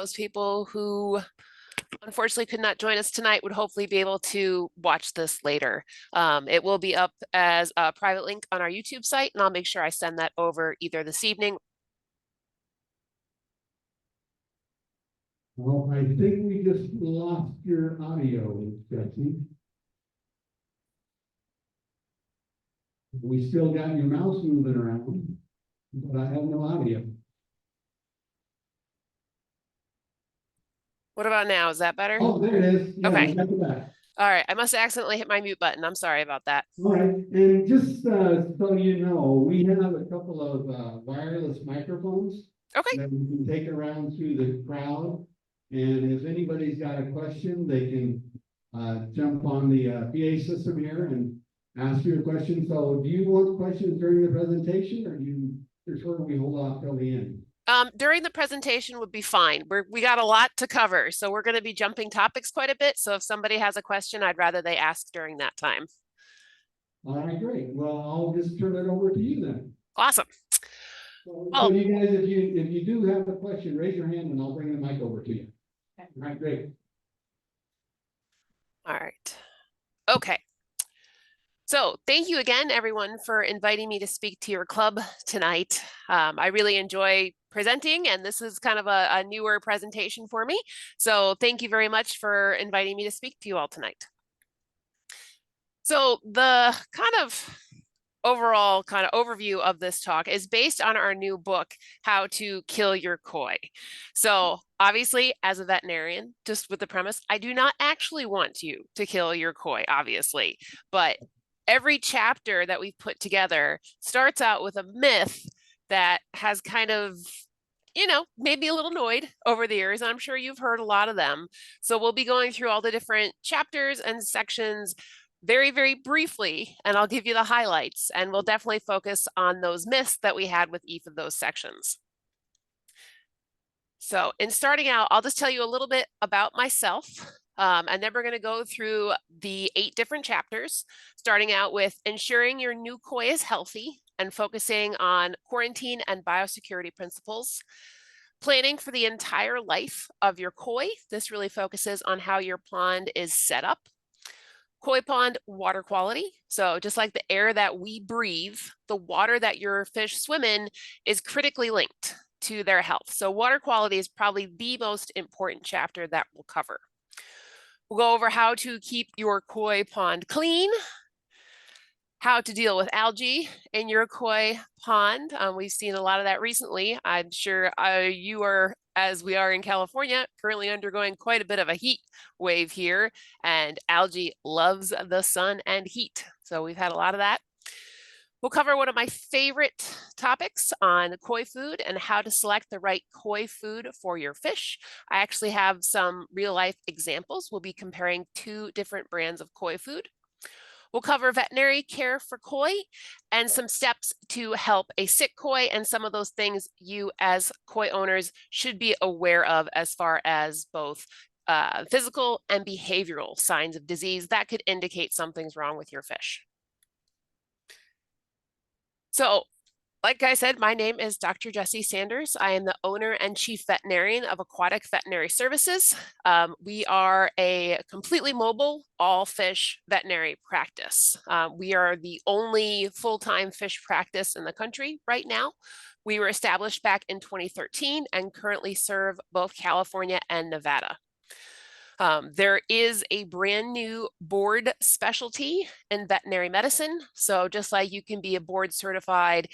those people who unfortunately could not join us tonight would hopefully be able to watch this later. It will be up as a private link on our YouTube site, and I'll make sure I send that over either this evening. Well, I think we just lost your audio, Jessie. We still got your mouse moving around, but I have no audio. What about now? Is that better? Oh, there it is. Yeah, okay. Back. All right. I must have accidentally hit my mute button. I'm sorry about that. All right. And just so you know, we have a couple of wireless microphones. Okay. That we can take around to the crowd. And if anybody's got a question, they can jump on the PA system here and ask you a question. So do you want questions during the presentation, or do you prefer we hold off till the end? During the presentation would be fine. We got a lot to cover, so we're going to be jumping topics quite a bit. So if somebody has a question, I'd rather they ask during that time. All right, great. Well, I'll just turn it over to you then. Awesome. So you guys, if you do have a question, raise your hand and I'll bring the mic over to you. Okay. All right, great. All right. Okay. So thank you again, everyone, for inviting me to speak to your club tonight. I really enjoy presenting, and this is kind of a newer presentation for me. So thank you very much for inviting me to speak to you all tonight. So the kind of overall kind of overview of this talk is based on our new book, How to Kill Your Koi. So obviously, as a veterinarian, just with the premise, I do not actually want you to kill your koi, obviously, but every chapter that we've put together starts out with a myth that has kind of, you know, maybe a little annoyed over the years. I'm sure you've heard a lot of them. So we'll be going through all the different chapters and sections very, very briefly, and I'll give you the highlights, and we'll definitely focus on those myths that we had with each of those sections. So in starting out, I'll just tell you a little bit about myself, and then we're going to go through the 8 different chapters, starting out with ensuring your new koi is healthy and focusing on quarantine and biosecurity principles. Planning for the entire life of your koi. This really focuses on how your pond is set up. Koi pond water quality. So just like the air that we breathe, the water that your fish swim in is critically linked to their health. So water quality is probably the most important chapter that we'll cover. We'll go over how to keep your koi pond clean, how to deal with algae in your koi pond. We've seen a lot of that recently. I'm sure you are, as we are in California, currently undergoing quite a bit of a heat wave here, and algae loves the sun and heat. So we've had a lot of that. We'll cover one of my favorite topics on koi food and how to select the right koi food for your fish. I actually have some real life examples. We'll be comparing 2 different brands of koi food. We'll cover veterinary care for koi and some steps to help a sick koi and some of those things you as koi owners should be aware of as far as both physical and behavioral signs of disease that could indicate something's wrong with your fish. So, like I said, my name is Dr. Jessie Sanders. I am the owner and chief veterinarian of Aquatic Veterinary Services. We are a completely mobile, all fish veterinary practice. We are the only full-time fish practice in the country right now. We were established back in 2013 and currently serve both California and Nevada. There is a brand new board specialty in veterinary medicine. So just like you can be a board certified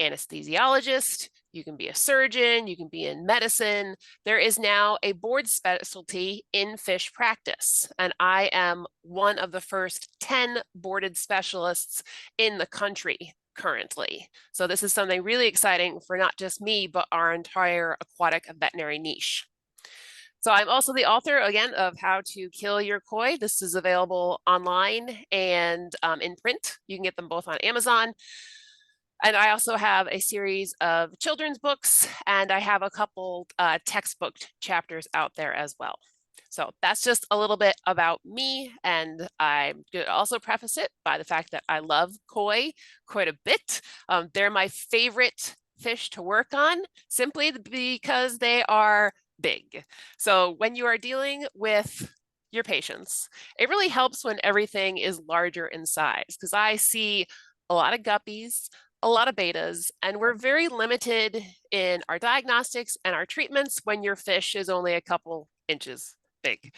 anesthesiologist, you can be a surgeon, you can be in medicine. There is now a board specialty in fish practice, and I am one of the first 10 boarded specialists in the country currently. So this is something really exciting for not just me, but our entire aquatic veterinary niche. So I'm also the author, again, of How to Kill Your Koi. This is available online and in print. You can get them both on Amazon. And I also have a series of children's books, and I have a couple textbook chapters out there as well. So that's just a little bit about me, and I'm going to also preface it by the fact that I love koi quite a bit. They're my favorite fish to work on, simply because they are big. So when you are dealing with your patients, it really helps when everything is larger in size, because I see a lot of guppies, a lot of betas, and we're very limited in our diagnostics and our treatments when your fish is only a couple inches big.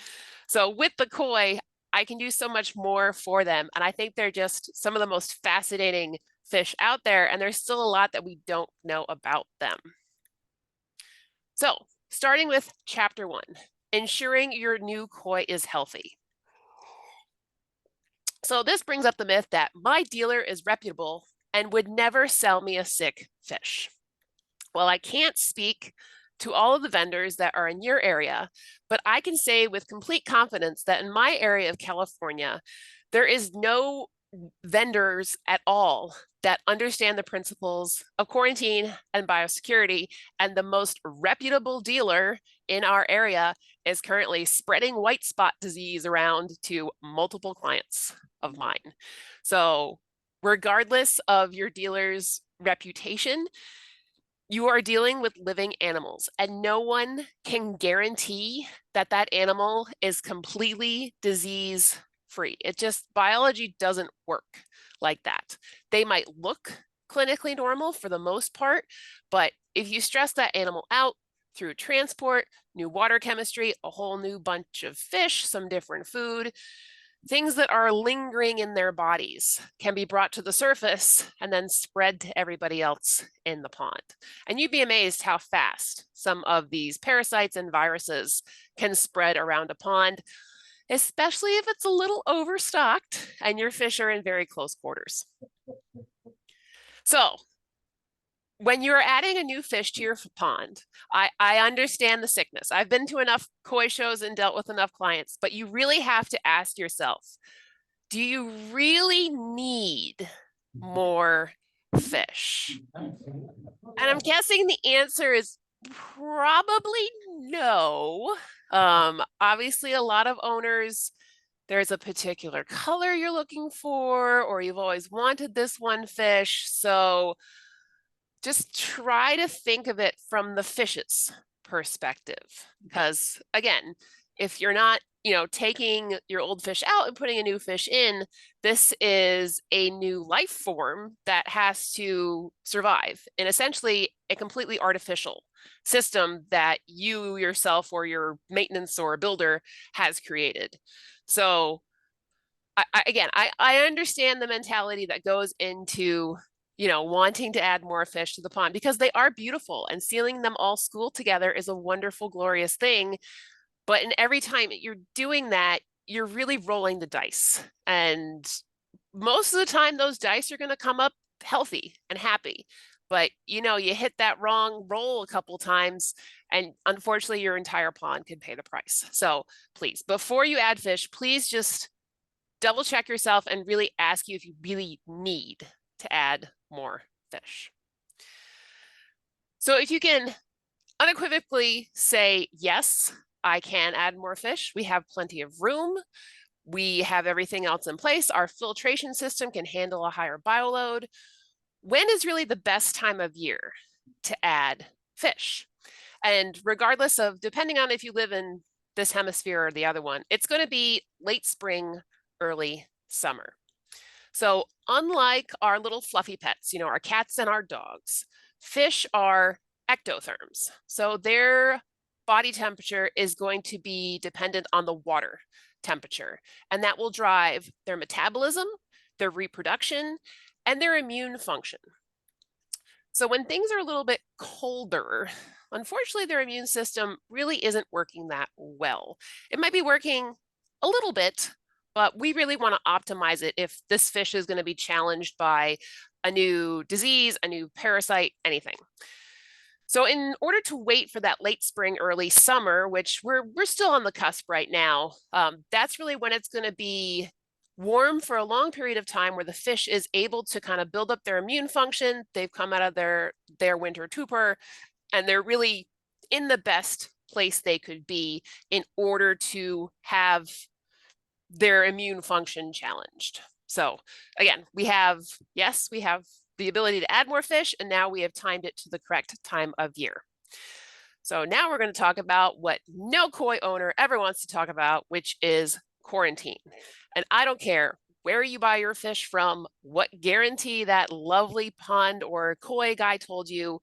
So with the koi, I can do so much more for them. And I think they're just some of the most fascinating fish out there. And there's still a lot that we don't know about them. So starting with chapter 1, ensuring your new koi is healthy. So this brings up the myth that my dealer is reputable and would never sell me a sick fish. Well, I can't speak to all of the vendors that are in your area, but I can say with complete confidence that in my area of California, there is no vendors at all that understand the principles of quarantine and biosecurity. And the most reputable dealer in our area is currently spreading white spot disease around to multiple clients of mine. So regardless of your dealer's reputation, you are dealing with living animals, and no one can guarantee that that animal is completely disease free. It just, biology doesn't work like that. They might look clinically normal for the most part, but if you stress that animal out through transport, new water chemistry, a whole new bunch of fish, some different food, things that are lingering in their bodies can be brought to the surface and then spread to everybody else in the pond. And you'd be amazed how fast some of these parasites and viruses can spread around a pond, especially if it's a little overstocked and your fish are in very close quarters. So when you're adding a new fish to your pond, I understand the sickness. I've been to enough koi shows and dealt with enough clients, but you really have to ask yourself, do you really need more fish? And I'm guessing the answer is probably no. Obviously, a lot of owners, there's a particular color you're looking for, or you've always wanted this one fish. So just try to think of it from the fish's perspective. Because again, if you're not, taking your old fish out and putting a new fish in, this is a new life form that has to survive in essentially a completely artificial system that you yourself or your maintenance or builder has created. So I understand the mentality that goes into wanting to add more fish to the pond because they are beautiful, and seeing them all school together is a wonderful, glorious thing. But in every time you're doing that, you're really rolling the dice. And most of the time, those dice are going to come up healthy and happy. But you hit that wrong roll a couple times, and unfortunately, your entire pond could pay the price. So please, before you add fish, please just double check yourself and really ask you if you really need to add more fish. So if you can unequivocally say, yes, I can add more fish, we have plenty of room, we have everything else in place, our filtration system can handle a higher bioload, when is really the best time of year to add fish? And regardless of, depending on if you live in this hemisphere or the other one, it's going to be late spring, early summer. So unlike our little fluffy pets, our cats and our dogs, fish are ectotherms. So their body temperature is going to be dependent on the water temperature, and that will drive their metabolism, their reproduction, and their immune function. So when things are a little bit colder, unfortunately, their immune system really isn't working that well. It might be working a little bit, but we really want to optimize it if this fish is going to be challenged by a new disease, a new parasite, anything. So in order to wait for that late spring, early summer, which we're still on the cusp right now, that's really when it's going to be warm for a long period of time, where the fish is able to kind of build up their immune function. They've come out of their winter torpor, and they're really in the best place they could be in order to have their immune function challenged. So again, we have the ability to add more fish, and now we have timed it to the correct time of year. So now we're going to talk about what no koi owner ever wants to talk about, which is quarantine. And I don't care where you buy your fish from, what guarantee that lovely pond or koi guy told you,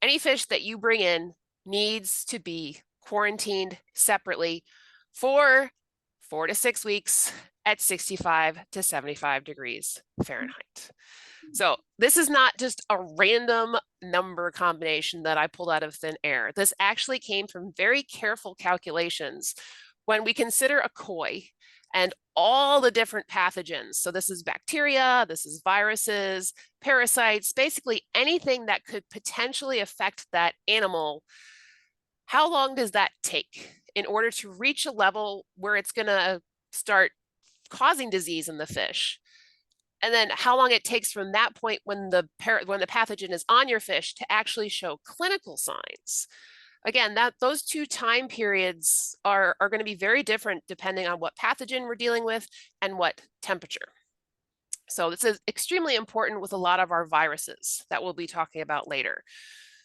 any fish that you bring in needs to be quarantined separately for 4 to 6 weeks at 65 to 75 degrees Fahrenheit. So this is not just a random number combination that I pulled out of thin air. This actually came from very careful calculations when we consider a koi and all the different pathogens. So this is bacteria, this is viruses, parasites, basically anything that could potentially affect that animal. How long does that take in order to reach a level where it's going to start causing disease in the fish? And then how long it takes from that point when the pathogen is on your fish to actually show clinical signs. Again, those two time periods are going to be very different depending on what pathogen we're dealing with and what temperature. So this is extremely important with a lot of our viruses that we'll be talking about later.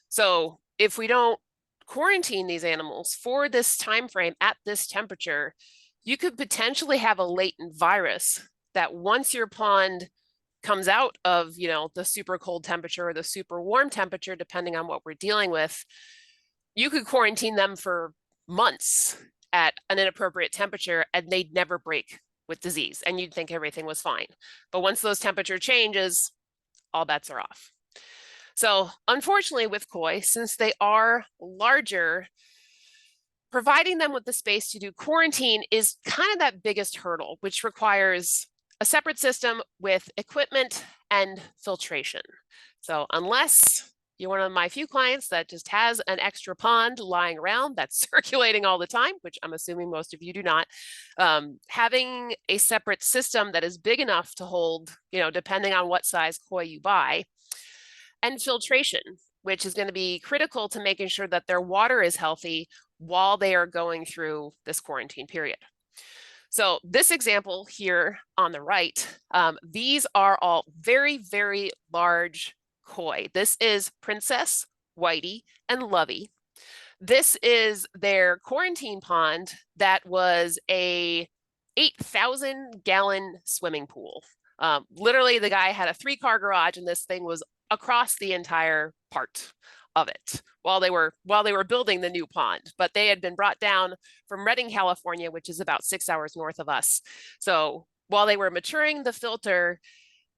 So if we don't quarantine these animals for this time frame at this temperature, you could potentially have a latent virus that once your pond comes out of, the super cold temperature or the super warm temperature, depending on what we're dealing with, you could quarantine them for months at an inappropriate temperature and they'd never break with disease and you'd think everything was fine. But once those temperature changes, all bets are off. So unfortunately with koi, since they are larger, providing them with the space to do quarantine is kind of that biggest hurdle, which requires a separate system with equipment and filtration. So unless you're one of my few clients that just has an extra pond lying around that's circulating all the time, which I'm assuming most of you do not, having a separate system that is big enough to hold, depending on what size koi you buy, and filtration, which is going to be critical to making sure that their water is healthy while they are going through this quarantine period. So this example here on the right, these are all very, very large koi. This is Princess, Whitey, and Lovey. This is their quarantine pond that was a 8,000-gallon swimming pool. Literally, the guy had a 3-car garage, and this thing was across the entire part of it while they were building the new pond. But they had been brought down from Redding, California, which is about 6 hours north of us. So while they were maturing the filter,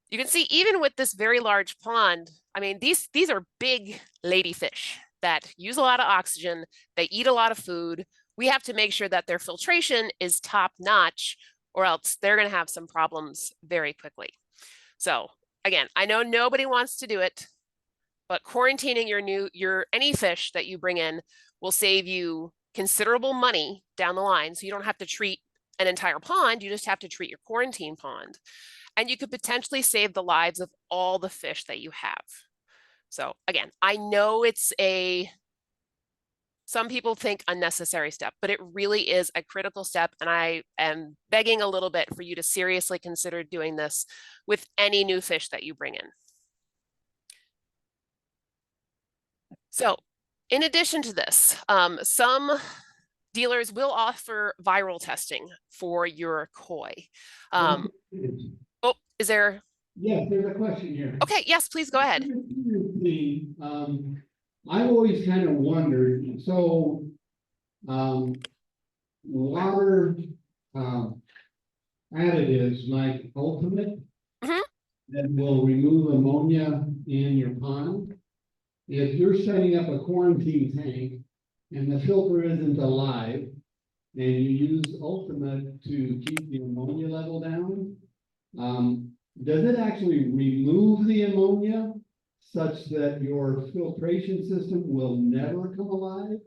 you can see even with this very large pond, I mean, these are big ladyfish that use a lot of oxygen. They eat a lot of food. We have to make sure that their filtration is top notch, or else they're going to have some problems very quickly. So again, I know nobody wants to do it, but quarantining your any fish that you bring in will save you considerable money down the line. So you don't have to treat an entire pond, you just have to treat your quarantine pond. And you could potentially save the lives of all the fish that you have. So again, I know it's some people think unnecessary step, but it really is a critical step. And I am begging a little bit for you to seriously consider doing this with any new fish that you bring in. So in addition to this, some dealers will offer viral testing for your koi. Oh, is there? Yes, there's a question here. Okay, yes, please go ahead. I've always kind of wondered, so water additives like Ultimate that will remove ammonia in your pond. If you're setting up a quarantine tank and the filter isn't alive and you use Ultimate to keep the ammonia level down, does it actually remove the ammonia such that your filtration system will never come alive?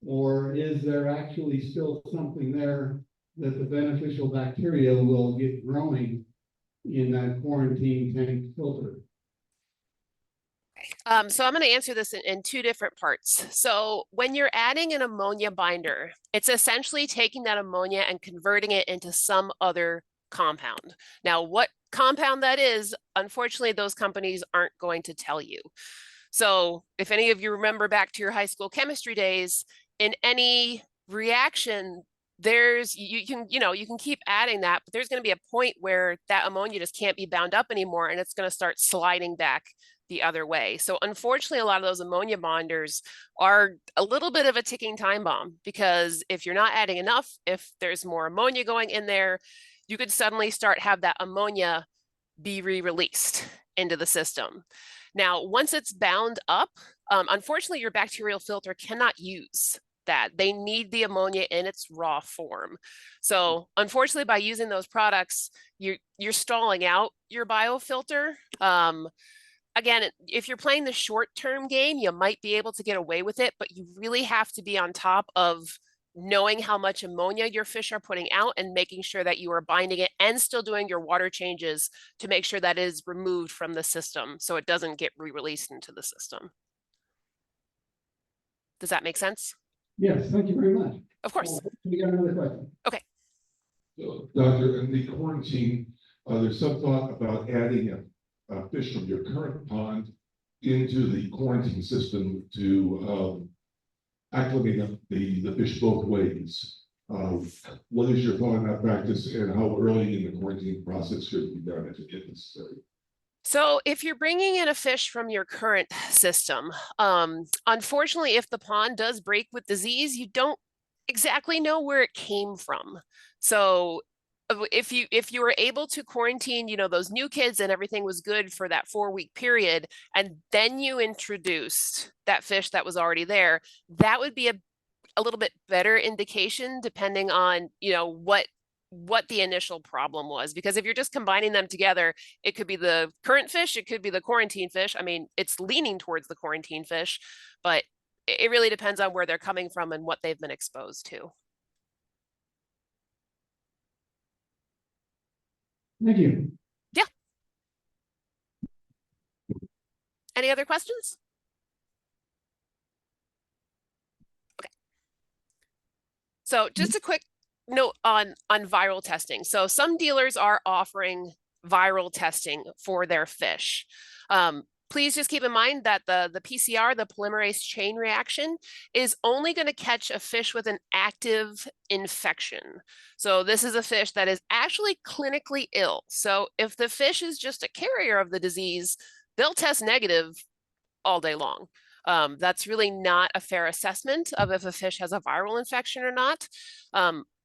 Or is there actually still something there that the beneficial bacteria will get growing in that quarantine tank filter? So I'm going to answer this in 2 different parts. So when you're adding an ammonia binder, it's essentially taking that ammonia and converting it into some other compound. Now, what compound that is, unfortunately, those companies aren't going to tell you. So if any of you remember back to your high school chemistry days, in any reaction, you can keep adding that, but there's going to be a point where that ammonia just can't be bound up anymore, and it's going to start sliding back the other way. So unfortunately, a lot of those ammonia bonders are a little bit of a ticking time bomb, because if you're not adding enough, if there's more ammonia going in there, you could suddenly have that ammonia be re-released into the system. Now, once it's bound up, unfortunately, your bacterial filter cannot use that. They need the ammonia in its raw form. So unfortunately, by using those products, you're stalling out your biofilter. Again, if you're playing the short-term game, you might be able to get away with it, but you really have to be on top of knowing how much ammonia your fish are putting out and making sure that you are binding it and still doing your water changes to make sure that is removed from the system so it doesn't get re-released into the system. Does that make sense? Yes, thank you very much. Of course. We got another question. Okay. So, Doctor, in the quarantine, there's some thought about adding a fish from your current pond into the quarantine system to acclimate the fish both ways. What is your thought on that practice, and how early in the quarantine process should it be done if necessary? So if you're bringing in a fish from your current system, unfortunately, if the pond does break with disease, you don't exactly know where it came from. So if you were able to quarantine, those new kids and everything was good for that 4-week period, and then you introduced that fish that was already there, that would be a little bit better indication, depending on, what the initial problem was. Because if you're just combining them together, it could be the current fish, it could be the quarantine fish. I mean, it's leaning towards the quarantine fish, but it really depends on where they're coming from and what they've been exposed to. Thank you. Yeah. Any other questions? Okay. So just a quick note on viral testing. So some dealers are offering viral testing for their fish. Please just keep in mind that the PCR, the polymerase chain reaction, is only going to catch a fish with an active infection. So this is a fish that is actually clinically ill. So if the fish is just a carrier of the disease, they'll test negative all day long. That's really not a fair assessment of if a fish has a viral infection or not.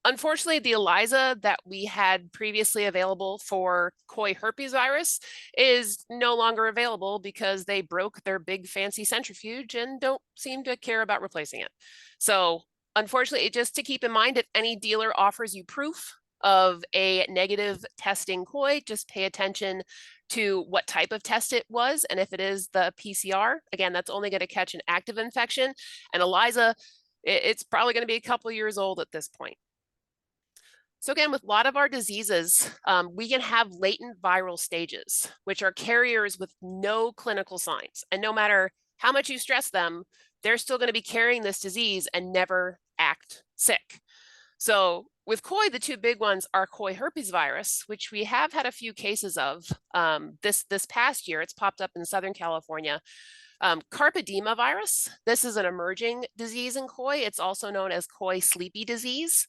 Unfortunately, the ELISA that we had previously available for koi herpes virus is no longer available because they broke their big fancy centrifuge and don't seem to care about replacing it. So unfortunately, just to keep in mind, if any dealer offers you proof of a negative testing koi, just pay attention to what type of test it was. And if it is the PCR, again, that's only going to catch an active infection. And ELISA, it's probably going to be a couple years old at this point. So again, with a lot of our diseases, we can have latent viral stages, which are carriers with no clinical signs. And no matter how much you stress them, they're still going to be carrying this disease and never act sick. So with koi, the two big ones are koi herpes virus, which we have had a few cases of this past year. It's popped up in Southern California. Carpedema virus, this is an emerging disease in koi. It's also known as koi sleepy disease.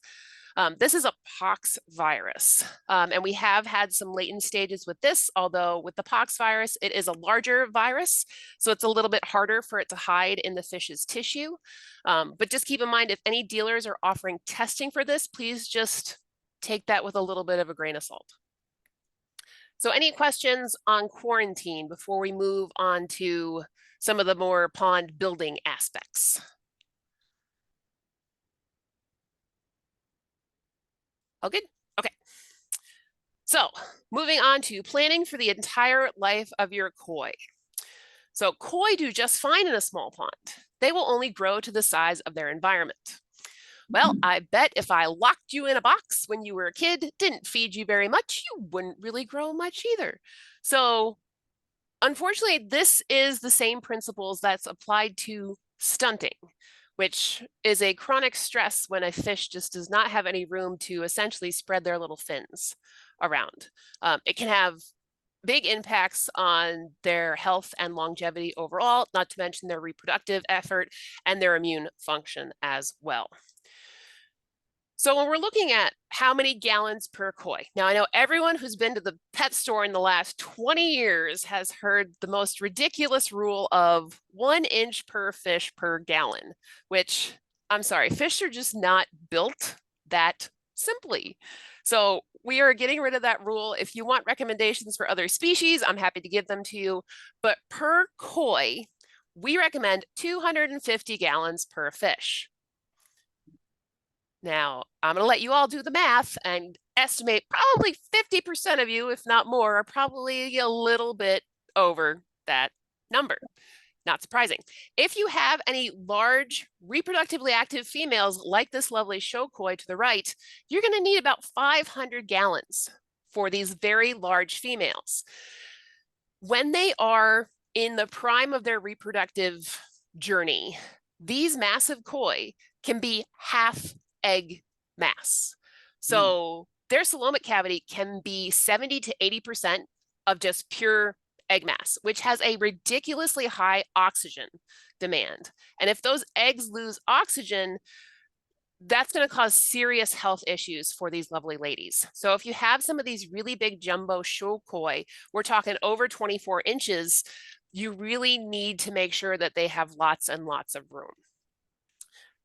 This is a pox virus, and we have had some latent stages with this, although with the pox virus, it is a larger virus, so it's a little bit harder for it to hide in the fish's tissue. But just keep in mind, if any dealers are offering testing for this, please just take that with a little bit of a grain of salt. So any questions on quarantine before we move on to some of the more pond building aspects? All good? Okay. So moving on to planning for the entire life of your koi. So koi do just fine in a small pond. They will only grow to the size of their environment. Well, I bet if I locked you in a box when you were a kid, didn't feed you very much, you wouldn't really grow much either. So unfortunately, this is the same principles that's applied to stunting, which is a chronic stress when a fish just does not have any room to essentially spread their little fins around. It can have big impacts on their health and longevity overall, not to mention their reproductive effort and their immune function as well. So when we're looking at how many gallons per koi, now I know everyone who's been to the pet store in the last 20 years has heard the most ridiculous rule of 1 inch per fish per gallon, which I'm sorry, fish are just not built that simply. So we are getting rid of that rule. If you want recommendations for other species, I'm happy to give them to you. But per koi, we recommend 250 gallons per fish. Now, I'm going to let you all do the math and estimate probably 50% of you, if not more, are probably a little bit over that number. Not surprising. If you have any large reproductively active females like this lovely show koi to the right, you're going to need about 500 gallons for these very large females. When they are in the prime of their reproductive journey, these massive koi can be half egg mass. So their coelomic cavity can be 70 to 80% of just pure egg mass, which has a ridiculously high oxygen demand. And if those eggs lose oxygen, that's going to cause serious health issues for these lovely ladies. So if you have some of these really big jumbo show koi, we're talking over 24 inches, you really need to make sure that they have lots and lots of room.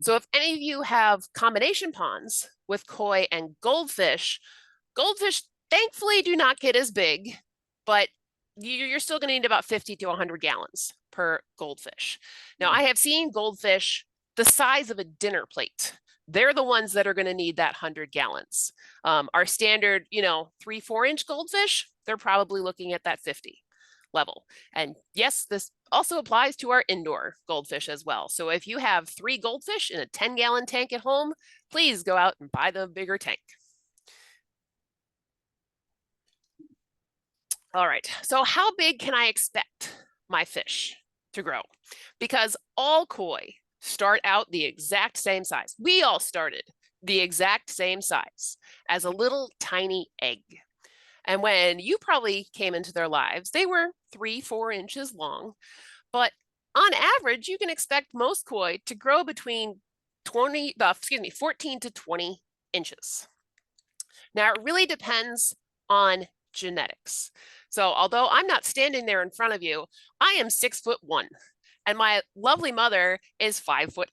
So if any of you have combination ponds with koi and goldfish thankfully do not get as big, but you're still going to need about 50 to 100 gallons per goldfish. Now, I have seen goldfish the size of a dinner plate. They're the ones that are going to need that 100 gallons. Our standard, 3-4 inch goldfish, they're probably looking at that 50 level. And yes, this also applies to our indoor goldfish as well. So if you have 3 goldfish in a 10-gallon tank at home, please go out and buy the bigger tank. All right, so how big can I expect my fish to grow? Because all koi start out the exact same size. We all started the exact same size as a little tiny egg. And when you probably came into their lives, they were 3-4 inches long. But on average, you can expect most koi to grow between 14 to 20 inches. Now, it really depends on genetics. So although I'm not standing there in front of you, I am 6'1", and my lovely mother is 5'8".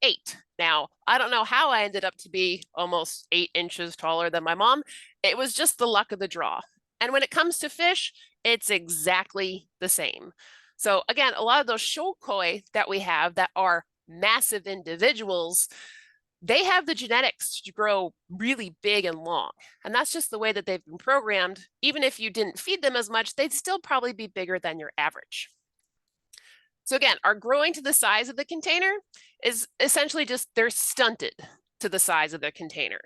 Now, I don't know how I ended up to be almost 8 inches taller than my mom. It was just the luck of the draw. And when it comes to fish, it's exactly the same. So again, a lot of those show koi that we have that are massive individuals, they have the genetics to grow really big and long. And that's just the way that they've been programmed. Even if you didn't feed them as much, they'd still probably be bigger than your average. So again, our growing to the size of the container is essentially just they're stunted to the size of the container.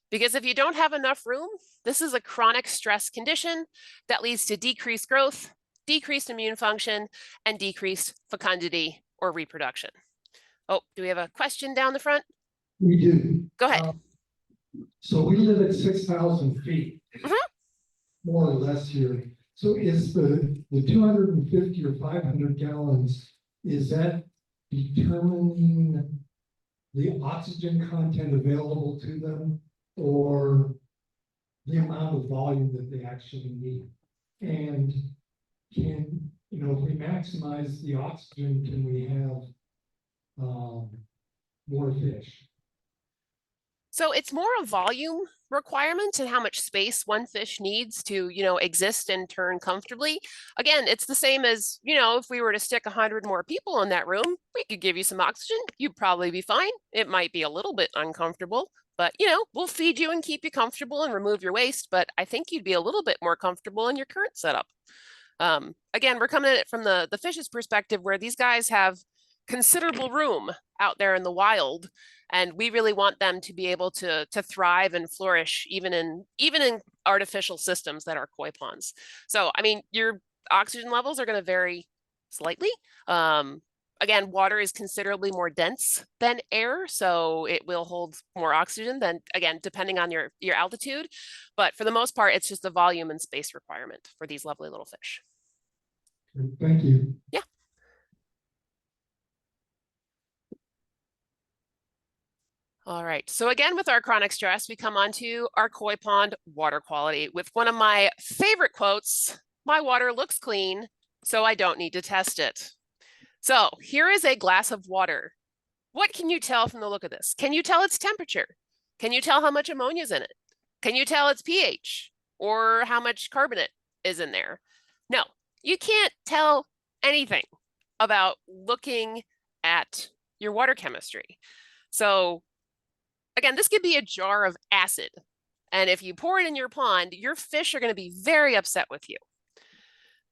Because if you don't have enough room, this is a chronic stress condition that leads to decreased growth, decreased immune function, and decreased fecundity or reproduction. Oh, do we have a question down the front? We do. Go ahead. So we live at 6,000 feet, more or less here. So is the 250 or 500 gallons, is that determining the oxygen content available to them or the amount of volume that they actually need? And can, if we maximize the oxygen, can we have more fish? So it's more a volume requirement and how much space one fish needs to, exist and turn comfortably. Again, it's the same as, if we were to stick 100 more people in that room, we could give you some oxygen. You'd probably be fine. It might be a little bit uncomfortable, but, we'll feed you and keep you comfortable and remove your waste. But I think you'd be a little bit more comfortable in your current setup. Again, we're coming at it from the fish's perspective where these guys have considerable room out there in the wild. And we really want them to be able to thrive and flourish even in artificial systems that are koi ponds. So, I mean, your oxygen levels are going to vary slightly. Again, water is considerably more dense than air, so it will hold more oxygen than, again, depending on your altitude. But for the most part, it's just the volume and space requirement for these lovely little fish. Thank you. Yeah. All right, so again, with our chronic stress, we come on to our koi pond water quality with one of my favorite quotes: "My water looks clean, so I don't need to test it." So here is a glass of water. What can you tell from the look of this? Can you tell its temperature? Can you tell how much ammonia is in it? Can you tell its pH or how much carbonate is in there? No, you can't tell anything about looking at your water chemistry. So again, this could be a jar of acid. And if you pour it in your pond, your fish are going to be very upset with you.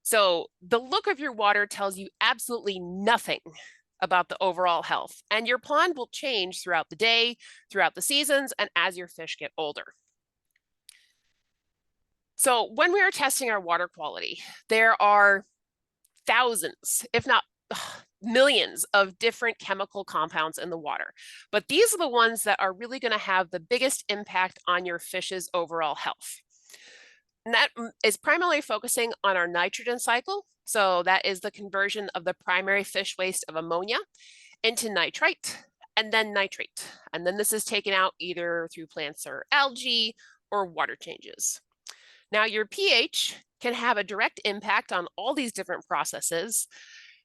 So the look of your water tells you absolutely nothing about the overall health. And your pond will change throughout the day, throughout the seasons, and as your fish get older. So when we are testing our water quality, there are thousands, if not millions of different chemical compounds in the water. But these are the ones that are really going to have the biggest impact on your fish's overall health. And that is primarily focusing on our nitrogen cycle. So that is the conversion of the primary fish waste of ammonia into nitrite and then nitrate. And then this is taken out either through plants or algae or water changes. Now, your pH can have a direct impact on all these different processes.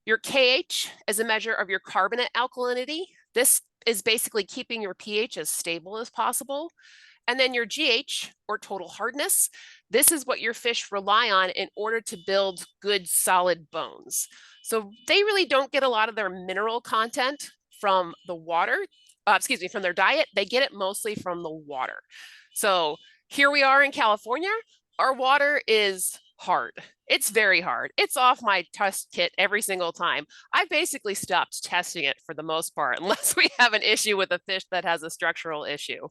Your KH is a measure of your carbonate alkalinity. This is basically keeping your pH as stable as possible. And then your GH, or total hardness, this is what your fish rely on in order to build good, solid bones. So they really don't get a lot of their mineral content from the water, from their diet. They get it mostly from the water. So here we are in California. Our water is hard. It's very hard. It's off my test kit every single time. I basically stopped testing it for the most part, unless we have an issue with a fish that has a structural issue.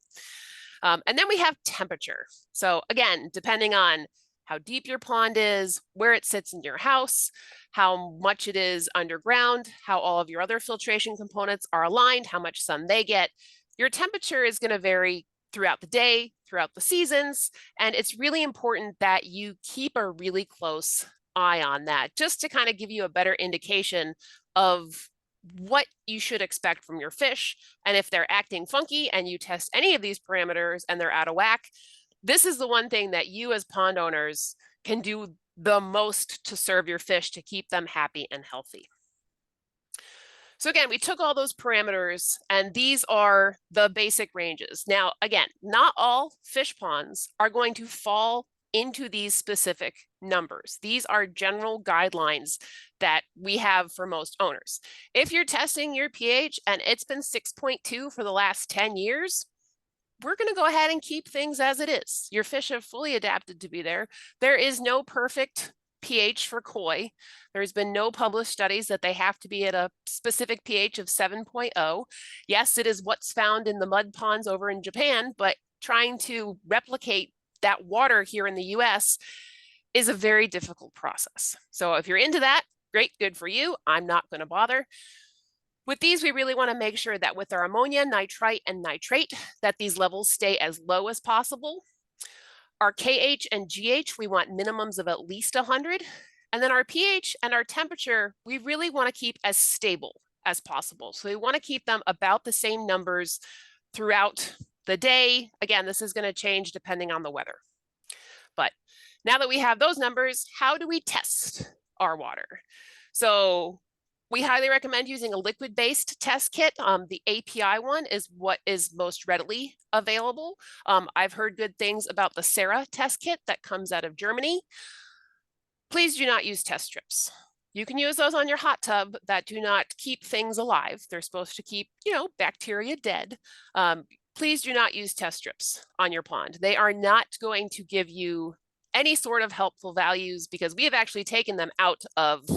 And then we have temperature. So again, depending on how deep your pond is, where it sits in your house, how much it is underground, how all of your other filtration components are aligned, how much sun they get, your temperature is going to vary throughout the day, throughout the seasons, and it's really important that you keep a really close eye on that, just to kind of give you a better indication of what you should expect from your fish. And if they're acting funky and you test any of these parameters and they're out of whack, this is the one thing that you as pond owners can do the most to serve your fish to keep them happy and healthy. So again, we took all those parameters and these are the basic ranges. Now, again, not all fish ponds are going to fall into these specific numbers. These are general guidelines that we have for most owners. If you're testing your pH and it's been 6.2 for the last 10 years, we're going to go ahead and keep things as it is. Your fish have fully adapted to be there. There is no perfect pH for koi. There's been no published studies that they have to be at a specific pH of 7.0. Yes, it is what's found in the mud ponds over in Japan, but trying to replicate that water here in the US is a very difficult process. So if you're into that, great, good for you. I'm not going to bother. With these, we really want to make sure that with our ammonia, nitrite, and nitrate, that these levels stay as low as possible. Our KH and GH, we want minimums of at least 100. And then our pH and our temperature, we really want to keep as stable as possible. So we want to keep them about the same numbers throughout the day. Again, this is going to change depending on the weather. But now that we have those numbers, how do we test our water? So we highly recommend using a liquid-based test kit. The API one is what is most readily available. I've heard good things about the Sarah test kit that comes out of Germany. Please do not use test strips. You can use those on your hot tub that do not keep things alive. They're supposed to keep, bacteria dead. Please do not use test strips on your pond. They are not going to give you any sort of helpful values because we have actually taken them out of,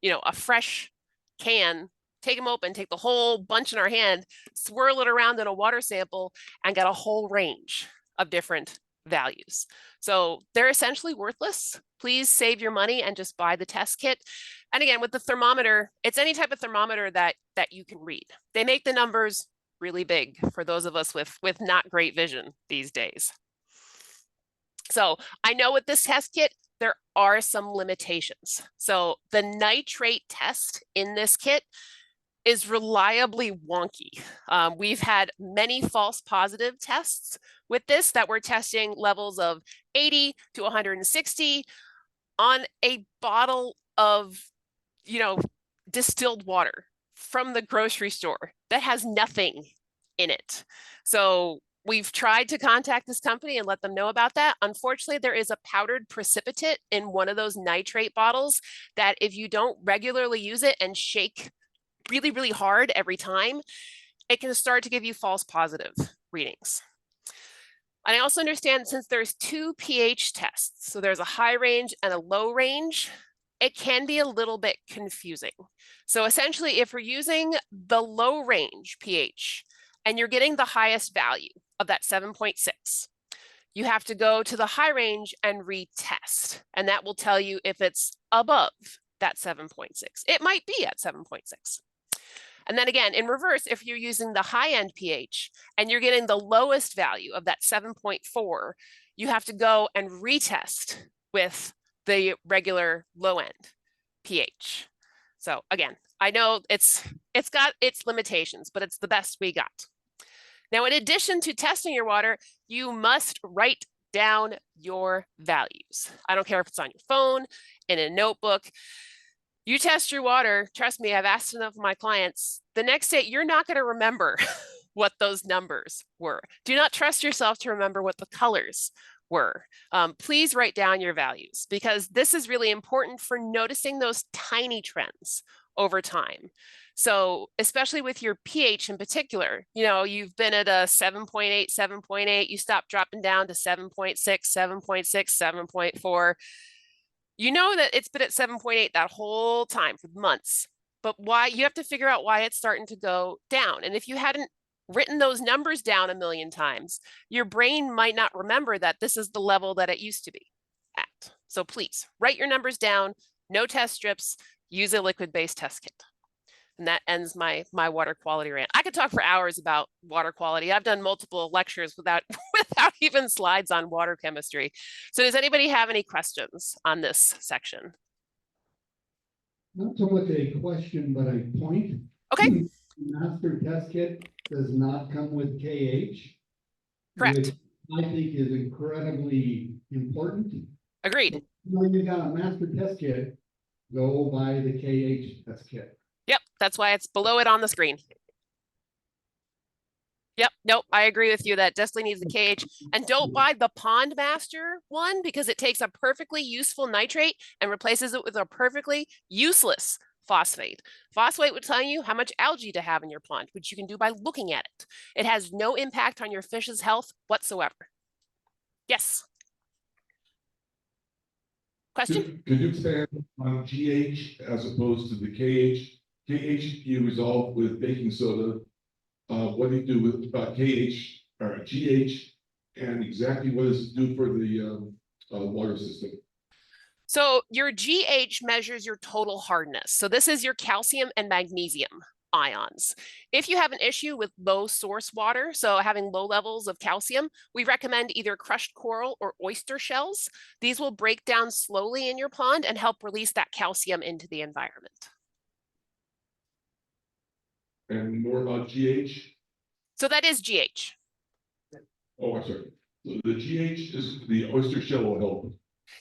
a fresh can, take them open, take the whole bunch in our hand, swirl it around in a water sample and get a whole range of different values. So they're essentially worthless. Please save your money and just buy the test kit. And again, with the thermometer, it's any type of thermometer that you can read. They make the numbers really big for those of us with not great vision these days. So I know with this test kit, there are some limitations. So the nitrate test in this kit is reliably wonky. We've had many false positive tests with this that we're testing levels of 80 to 160 on a bottle of, distilled water from the grocery store that has nothing in it. So we've tried to contact this company and let them know about that. Unfortunately, there is a powdered precipitate in one of those nitrate bottles that if you don't regularly use it and shake really, really hard every time, it can start to give you false positive readings. And I also understand since there's 2 pH tests, so there's a high range and a low range, it can be a little bit confusing. So essentially, if we're using the low range pH and you're getting the highest value of that 7.6, you have to go to the high range and retest, and that will tell you if it's above that 7.6. It might be at 7.6. And then again, in reverse, if you're using the high-end pH and you're getting the lowest value of that 7.4, you have to go and retest with the regular low-end pH. So again, I know it's got its limitations, but it's the best we got. Now, in addition to testing your water, you must write down your values. I don't care if it's on your phone, in a notebook. You test your water, trust me, I've asked enough of my clients, the next day you're not going to remember what those numbers were. Do not trust yourself to remember what the colors were. Please write down your values because this is really important for noticing those tiny trends over time. So especially with your pH in particular, you've been at a 7.8, 7.8, you stop dropping down to 7.6, 7.6, 7.4. You know that it's been at 7.8 that whole time for months, but why? You have to figure out why it's starting to go down. And if you hadn't written those numbers down a million times, your brain might not remember that this is the level that it used to be at. So please write your numbers down, no test strips, use a liquid-based test kit. And that ends my water quality rant. I could talk for hours about water quality. I've done multiple lectures without even slides on water chemistry. So does anybody have any questions on this section? Not so much a question, but a point. Okay. Master test kit does not come with KH. Correct. Which I think is incredibly important. Agreed. When you got a master test kit, go buy the KH test kit. Yep, that's why it's below it on the screen. Yep, nope, I agree with you. That definitely needs the KH. And don't buy the Pond Master one because it takes a perfectly useful nitrate and replaces it with a perfectly useless phosphate. Phosphate would tell you how much algae to have in your pond, which you can do by looking at it. It has no impact on your fish's health whatsoever. Yes. Question? Could you expand on GH as opposed to the KH? KH you resolve with baking soda. What do you do with KH or GH, and exactly what does it do for the water system? So your GH measures your total hardness. So this is your calcium and magnesium ions. If you have an issue with low source water, so having low levels of calcium, we recommend either crushed coral or oyster shells. These will break down slowly in your pond and help release that calcium into the environment. And more about GH? So that is GH. Oh, I'm sorry. So the GH is the oyster shell will help.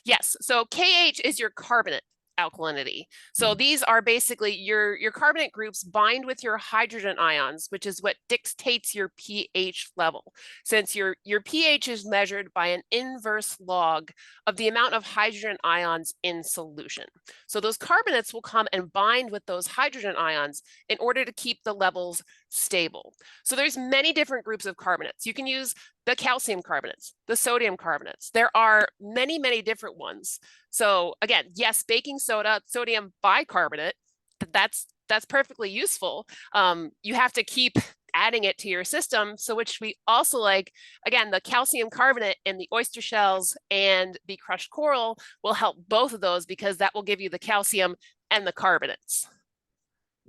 Yes, so KH is your carbonate alkalinity. So these are basically your carbonate groups bind with your hydrogen ions, which is what dictates your pH level. Since your pH is measured by an inverse log of the amount of hydrogen ions in solution. So those carbonates will come and bind with those hydrogen ions in order to keep the levels stable. So there's many different groups of carbonates. You can use the calcium carbonates, the sodium carbonates. There are many, many different ones. So again, yes, baking soda, sodium bicarbonate, that's perfectly useful. You have to keep adding it to your system. So which we also like, again, the calcium carbonate in the oyster shells and the crushed coral will help both of those because that will give you the calcium and the carbonates.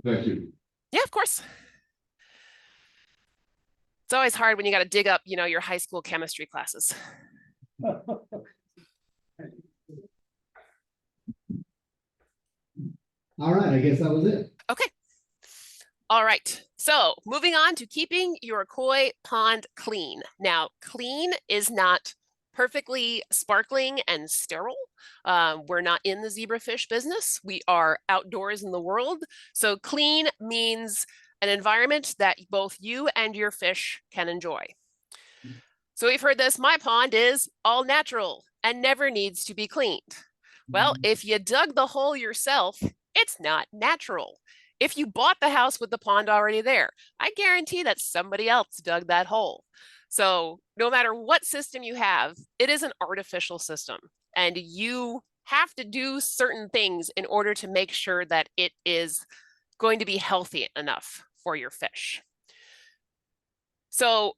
Thank you. Yeah, of course. It's always hard when you got to dig up, your high school chemistry classes. All right, I guess that was it. Okay. All right. So moving on to keeping your koi pond clean. Now, clean is not perfectly sparkling and sterile. We're not in the zebrafish business. We are outdoors in the world. So clean means an environment that both you and your fish can enjoy. So we've heard this, my pond is all natural and never needs to be cleaned. Well, if you dug the hole yourself, it's not natural. If you bought the house with the pond already there, I guarantee that somebody else dug that hole. So no matter what system you have, it is an artificial system, and you have to do certain things in order to make sure that it is going to be healthy enough for your fish. So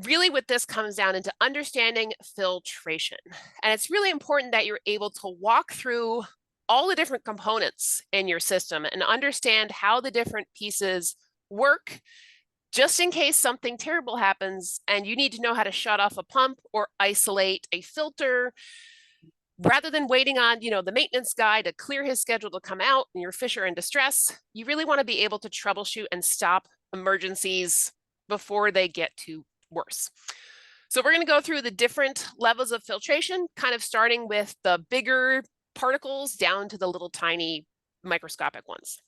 really what this comes down into understanding filtration. And it's really important that you're able to walk through all the different components in your system and understand how the different pieces work, just in case something terrible happens and you need to know how to shut off a pump or isolate a filter. Rather than waiting on, the maintenance guy to clear his schedule to come out and your fish are in distress, you really want to be able to troubleshoot and stop emergencies before they get too worse. So we're going to go through the different levels of filtration, kind of starting with the bigger particles down to the little tiny microscopic ones.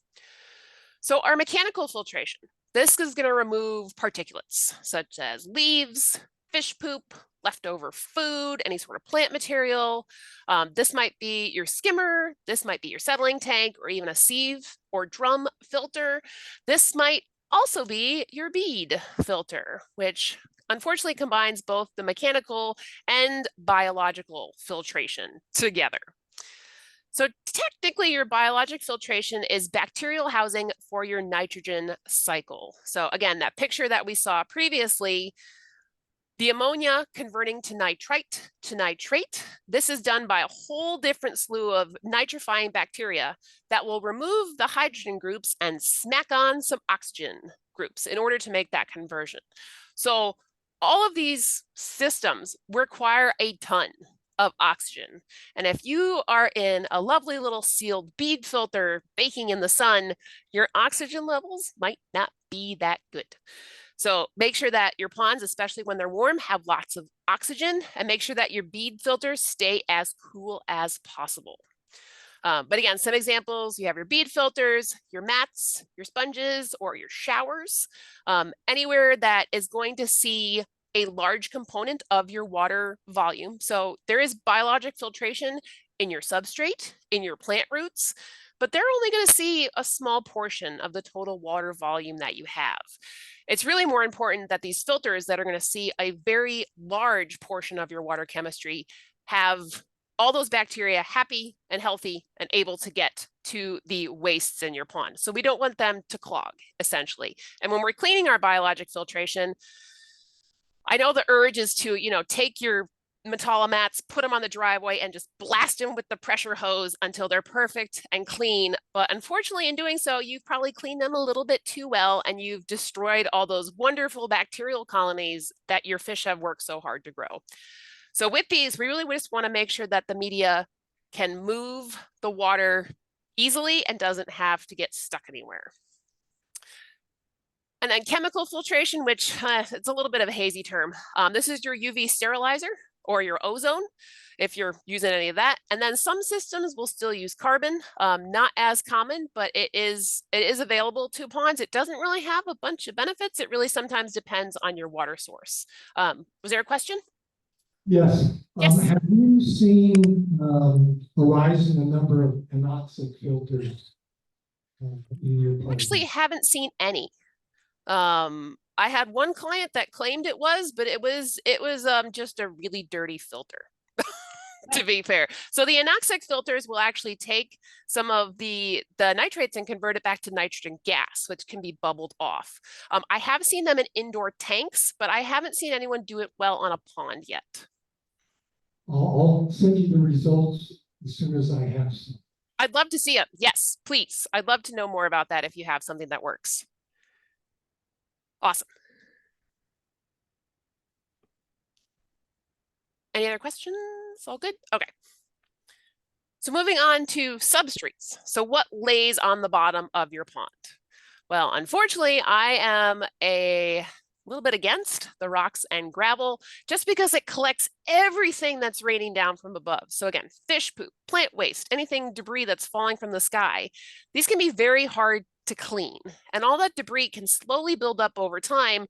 So our mechanical filtration, this is going to remove particulates such as leaves, fish poop, leftover food, any sort of plant material. This might be your skimmer, this might be your settling tank, or even a sieve or drum filter. This might also be your bead filter, which unfortunately combines both the mechanical and biological filtration together. So technically your biologic filtration is bacterial housing for your nitrogen cycle. So again, that picture that we saw previously, the ammonia converting to nitrite to nitrate, this is done by a whole different slew of nitrifying bacteria that will remove the hydrogen groups and smack on some oxygen groups in order to make that conversion. So all of these systems require a ton of oxygen. And if you are in a lovely little sealed bead filter baking in the sun, your oxygen levels might not be that good. So make sure that your ponds, especially when they're warm, have lots of oxygen, and make sure that your bead filters stay as cool as possible. But again, some examples, you have your bead filters, your mats, your sponges, or your showers, anywhere that is going to see a large component of your water volume. So there is biologic filtration in your substrate, in your plant roots, but they're only going to see a small portion of the total water volume that you have. It's really more important that these filters that are going to see a very large portion of your water chemistry have all those bacteria happy and healthy and able to get to the wastes in your pond. So we don't want them to clog, essentially. And when we're cleaning our biologic filtration, I know the urge is to, take your Metalla mats, put them on the driveway and just blast them with the pressure hose until they're perfect and clean. But unfortunately, in doing so, you've probably cleaned them a little bit too well, and you've destroyed all those wonderful bacterial colonies that your fish have worked so hard to grow. So with these, we really just want to make sure that the media can move the water easily and doesn't have to get stuck anywhere. And then chemical filtration, which it's a little bit of a hazy term. This is your UV sterilizer or your ozone, if you're using any of that. And then some systems will still use carbon, not as common, but it is available to ponds. It doesn't really have a bunch of benefits. It really sometimes depends on your water source. Was there a question? Yes. Yes. Have you seen a rise in the number of anoxic filters in your pond? Actually, haven't seen any. I had one client that claimed it was, but it was just a really dirty filter. to be fair. So the anoxic filters will actually take some of the nitrates and convert it back to nitrogen gas, which can be bubbled off. I have seen them in indoor tanks, but I haven't seen anyone do it well on a pond yet. I'll send you the results as soon as I have some. I'd love to see it. Yes, please. I'd love to know more about that if you have something that works. Awesome. Any other questions? All good? Okay. So moving on to substrates. So what lays on the bottom of your pond? Well, unfortunately, I am a little bit against the rocks and gravel just because it collects everything that's raining down from above. So again, fish poop, plant waste, anything debris that's falling from the sky. These can be very hard to clean, and all that debris can slowly build up over time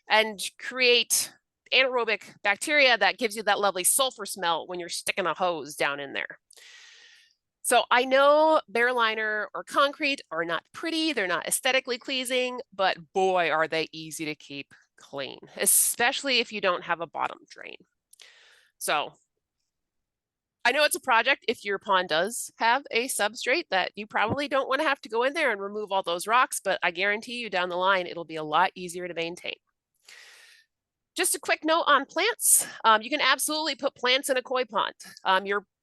and create anaerobic bacteria that gives you that lovely sulfur smell when you're sticking a hose down in there. So I know bare liner or concrete are not pretty, they're not aesthetically pleasing, but boy, are they easy to keep clean, especially if you don't have a bottom drain. So I know it's a project if your pond does have a substrate that you probably don't want to have to go in there and remove all those rocks, but I guarantee you down the line, it'll be a lot easier to maintain. Just a quick note on plants. You can absolutely put plants in a koi pond.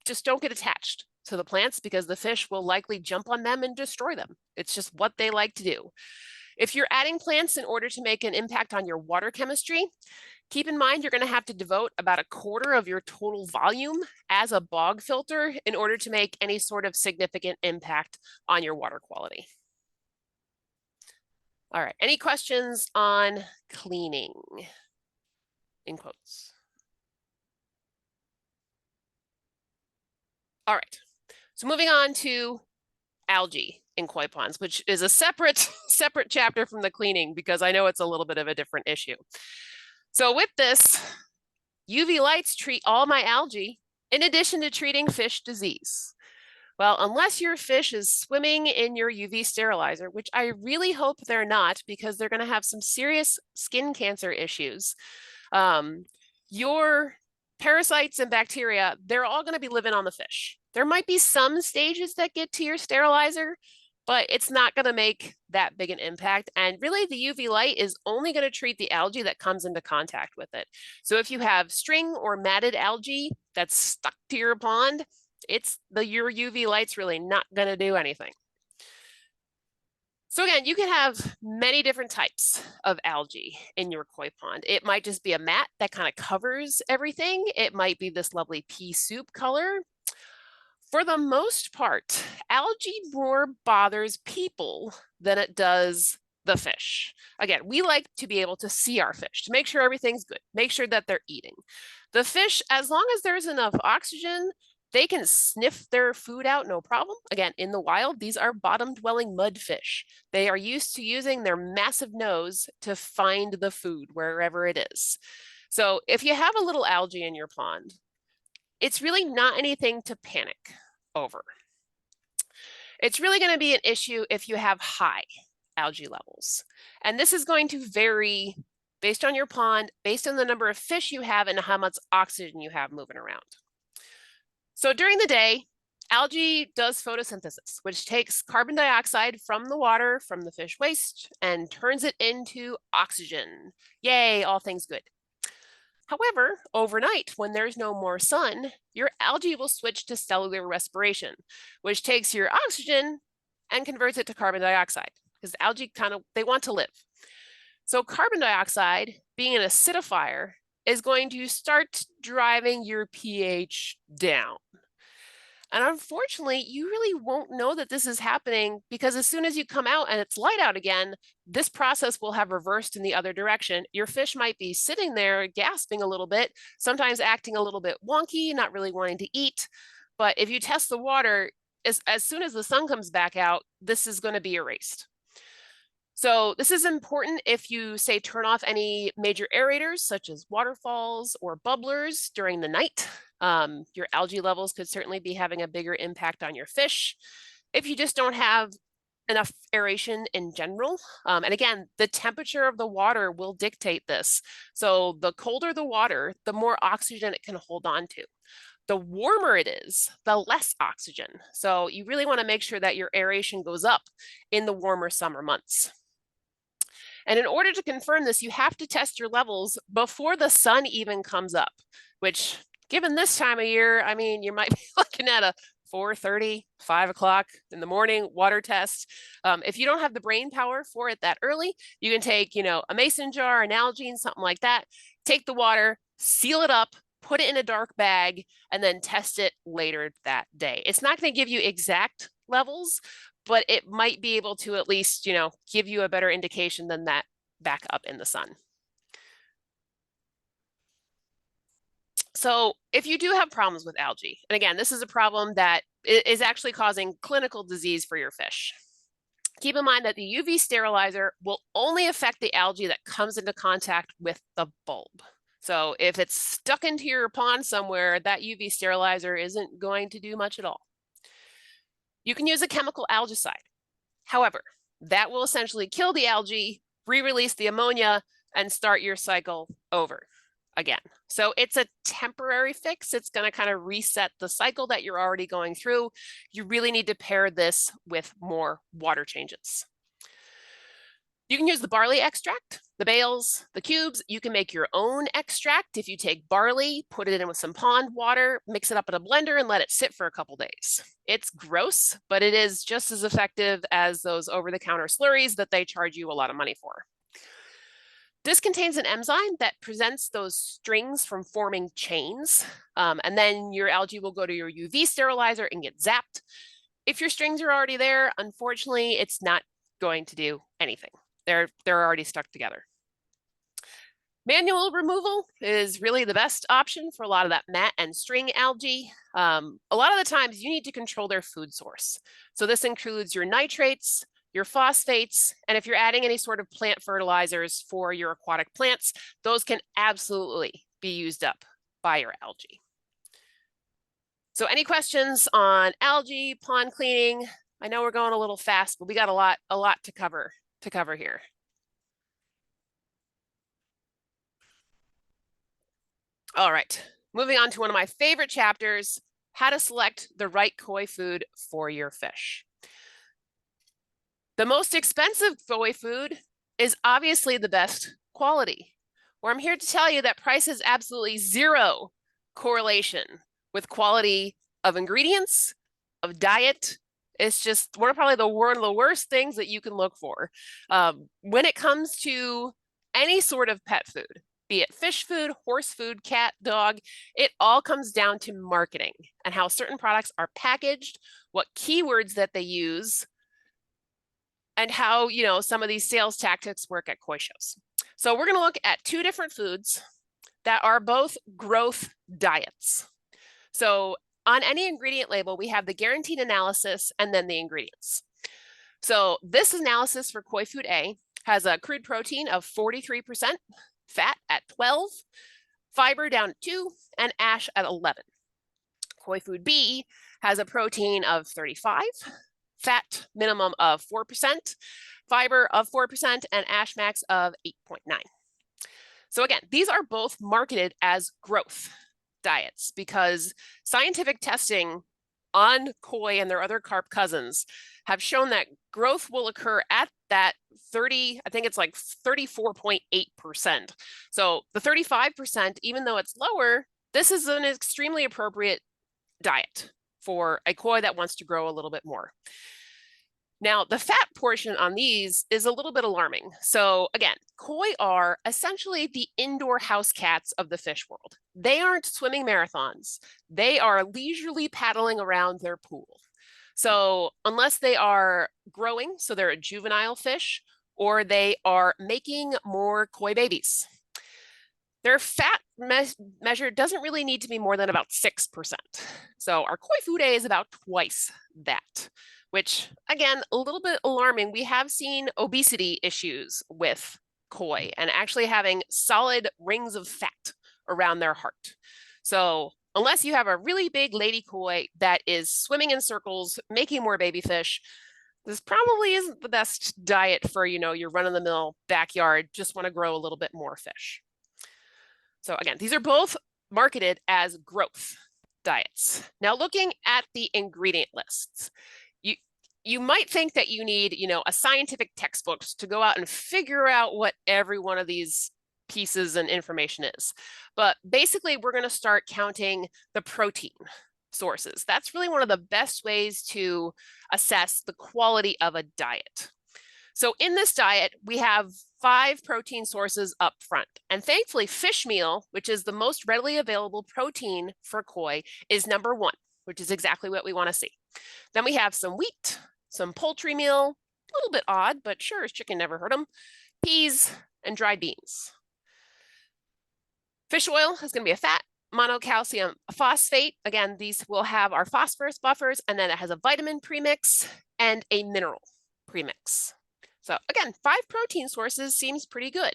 Just don't get attached to the plants because the fish will likely jump on them and destroy them. It's just what they like to do. If you're adding plants in order to make an impact on your water chemistry, keep in mind you're going to have to devote about 1/4 of your total volume as a bog filter in order to make any sort of significant impact on your water quality. All right, any questions on cleaning? In quotes. All right, so moving on to algae in koi ponds, which is a separate chapter from the cleaning because I know it's a little bit of a different issue. So with this, UV lights treat all my algae in addition to treating fish disease. Well, unless your fish is swimming in your UV sterilizer, which I really hope they're not because they're going to have some serious skin cancer issues. Your parasites and bacteria, they're all going to be living on the fish. There might be some stages that get to your sterilizer, but it's not going to make that big an impact. And really, the UV light is only going to treat the algae that comes into contact with it. So if you have string or matted algae that's stuck to your pond, your UV light's really not going to do anything. So again, you can have many different types of algae in your koi pond. It might just be a mat that kind of covers everything. It might be this lovely pea soup color. For the most part, algae more bothers people than it does the fish. Again, we like to be able to see our fish, to make sure everything's good, make sure that they're eating. The fish, as long as there's enough oxygen, they can sniff their food out, no problem. Again, in the wild, these are bottom-dwelling mudfish. They are used to using their massive nose to find the food wherever it is. So if you have a little algae in your pond, it's really not anything to panic over. It's really going to be an issue if you have high algae levels. And this is going to vary based on your pond, based on the number of fish you have and how much oxygen you have moving around. So during the day, algae does photosynthesis, which takes carbon dioxide from the water, from the fish waste, and turns it into oxygen. Yay, all things good. However, overnight, when there's no more sun, your algae will switch to cellular respiration, which takes your oxygen and converts it to carbon dioxide, because algae they want to live. So carbon dioxide, being an acidifier, is going to start driving your pH down. And unfortunately, you really won't know that this is happening because as soon as you come out and it's light out again, this process will have reversed in the other direction. Your fish might be sitting there gasping a little bit, sometimes acting a little bit wonky, not really wanting to eat. But if you test the water, as soon as the sun comes back out, this is going to be erased. So this is important if you say turn off any major aerators such as waterfalls or bubblers during the night. Your algae levels could certainly be having a bigger impact on your fish if you just don't have enough aeration in general. And again, the temperature of the water will dictate this. So the colder the water, the more oxygen it can hold on to. The warmer it is, the less oxygen. So you really want to make sure that your aeration goes up in the warmer summer months. And in order to confirm this, you have to test your levels before the sun even comes up, which given this time of year, I mean, you might be looking at a 4:30, 5 o'clock in the morning water test. If you don't have the brain power for it that early, you can take, a mason jar, an Nalgene, something like that, take the water, seal it up, put it in a dark bag, and then test it later that day. It's not going to give you exact levels, but it might be able to at least, give you a better indication than that back up in the sun. So if you do have problems with algae, and again, this is a problem that is actually causing clinical disease for your fish, keep in mind that the UV sterilizer will only affect the algae that comes into contact with the bulb. So if it's stuck into your pond somewhere, that UV sterilizer isn't going to do much at all. You can use a chemical algicide. However, that will essentially kill the algae, re-release the ammonia, and start your cycle over again. So it's a temporary fix. It's going to kind of reset the cycle that you're already going through. You really need to pair this with more water changes. You can use the barley extract, the bales, the cubes. You can make your own extract. If you take barley, put it in with some pond water, mix it up in a blender and let it sit for a couple days. It's gross, but it is just as effective as those over-the-counter slurries that they charge you a lot of money for. This contains an enzyme that prevents those strings from forming chains, and then your algae will go to your UV sterilizer and get zapped. If your strings are already there, unfortunately, it's not going to do anything. They're already stuck together. Manual removal is really the best option for a lot of that mat and string algae. A lot of the times you need to control their food source. So this includes your nitrates, your phosphates, and if you're adding any sort of plant fertilizers for your aquatic plants, those can absolutely be used up by your algae. So any questions on algae, pond cleaning? I know we're going a little fast, but we got a lot to cover here. All right, moving on to one of my favorite chapters, how to select the right koi food for your fish. The most expensive koi food is obviously the best quality. Where I'm here to tell you that price has absolutely zero correlation with quality of ingredients, of diet. It's just one of the worst things that you can look for. When it comes to any sort of pet food, be it fish food, horse food, cat, dog, it all comes down to marketing and how certain products are packaged, what keywords that they use, and how, some of these sales tactics work at koi shows. So we're going to look at two different foods that are both growth diets. So on any ingredient label, we have the guaranteed analysis and then the ingredients. So this analysis for koi food A has a crude protein of 43%, fat at 12, fiber down at 2, and ash at 11. Koi food B has a protein of 35, fat minimum of 4%, fiber of 4%, and ash max of 8.9. So again, these are both marketed as growth diets because scientific testing on koi and their other carp cousins have shown that growth will occur at that 34.8%. So the 35%, even though it's lower, this is an extremely appropriate diet for a koi that wants to grow a little bit more. Now, the fat portion on these is a little bit alarming. So again, koi are essentially the indoor house cats of the fish world. They aren't swimming marathons. They are leisurely paddling around their pool. So unless they are growing, so they're a juvenile fish, or they are making more koi babies, their fat measure doesn't really need to be more than about 6%. So our koi food A is about twice that, which again, a little bit alarming. We have seen obesity issues with koi and actually having solid rings of fat around their heart. So unless you have a really big lady koi that is swimming in circles, making more baby fish, this probably isn't the best diet for, your run-of-the-mill backyard, just want to grow a little bit more fish. So again, these are both marketed as growth diets. Now, looking at the ingredient lists, you might think that you need, a scientific textbook to go out and figure out what every one of these pieces and information is. But basically, we're going to start counting the protein sources. That's really one of the best ways to assess the quality of a diet. So in this diet, we have 5 protein sources up front. And thankfully, fish meal, which is the most readily available protein for koi, is number 1, which is exactly what we want to see. Then we have some wheat, some poultry meal, a little bit odd, but sure as chicken never hurt them, peas, and dried beans. Fish oil is going to be a fat, monocalcium phosphate. Again, these will have our phosphorus buffers, and then it has a vitamin premix and a mineral premix. So again, 5 protein sources seems pretty good.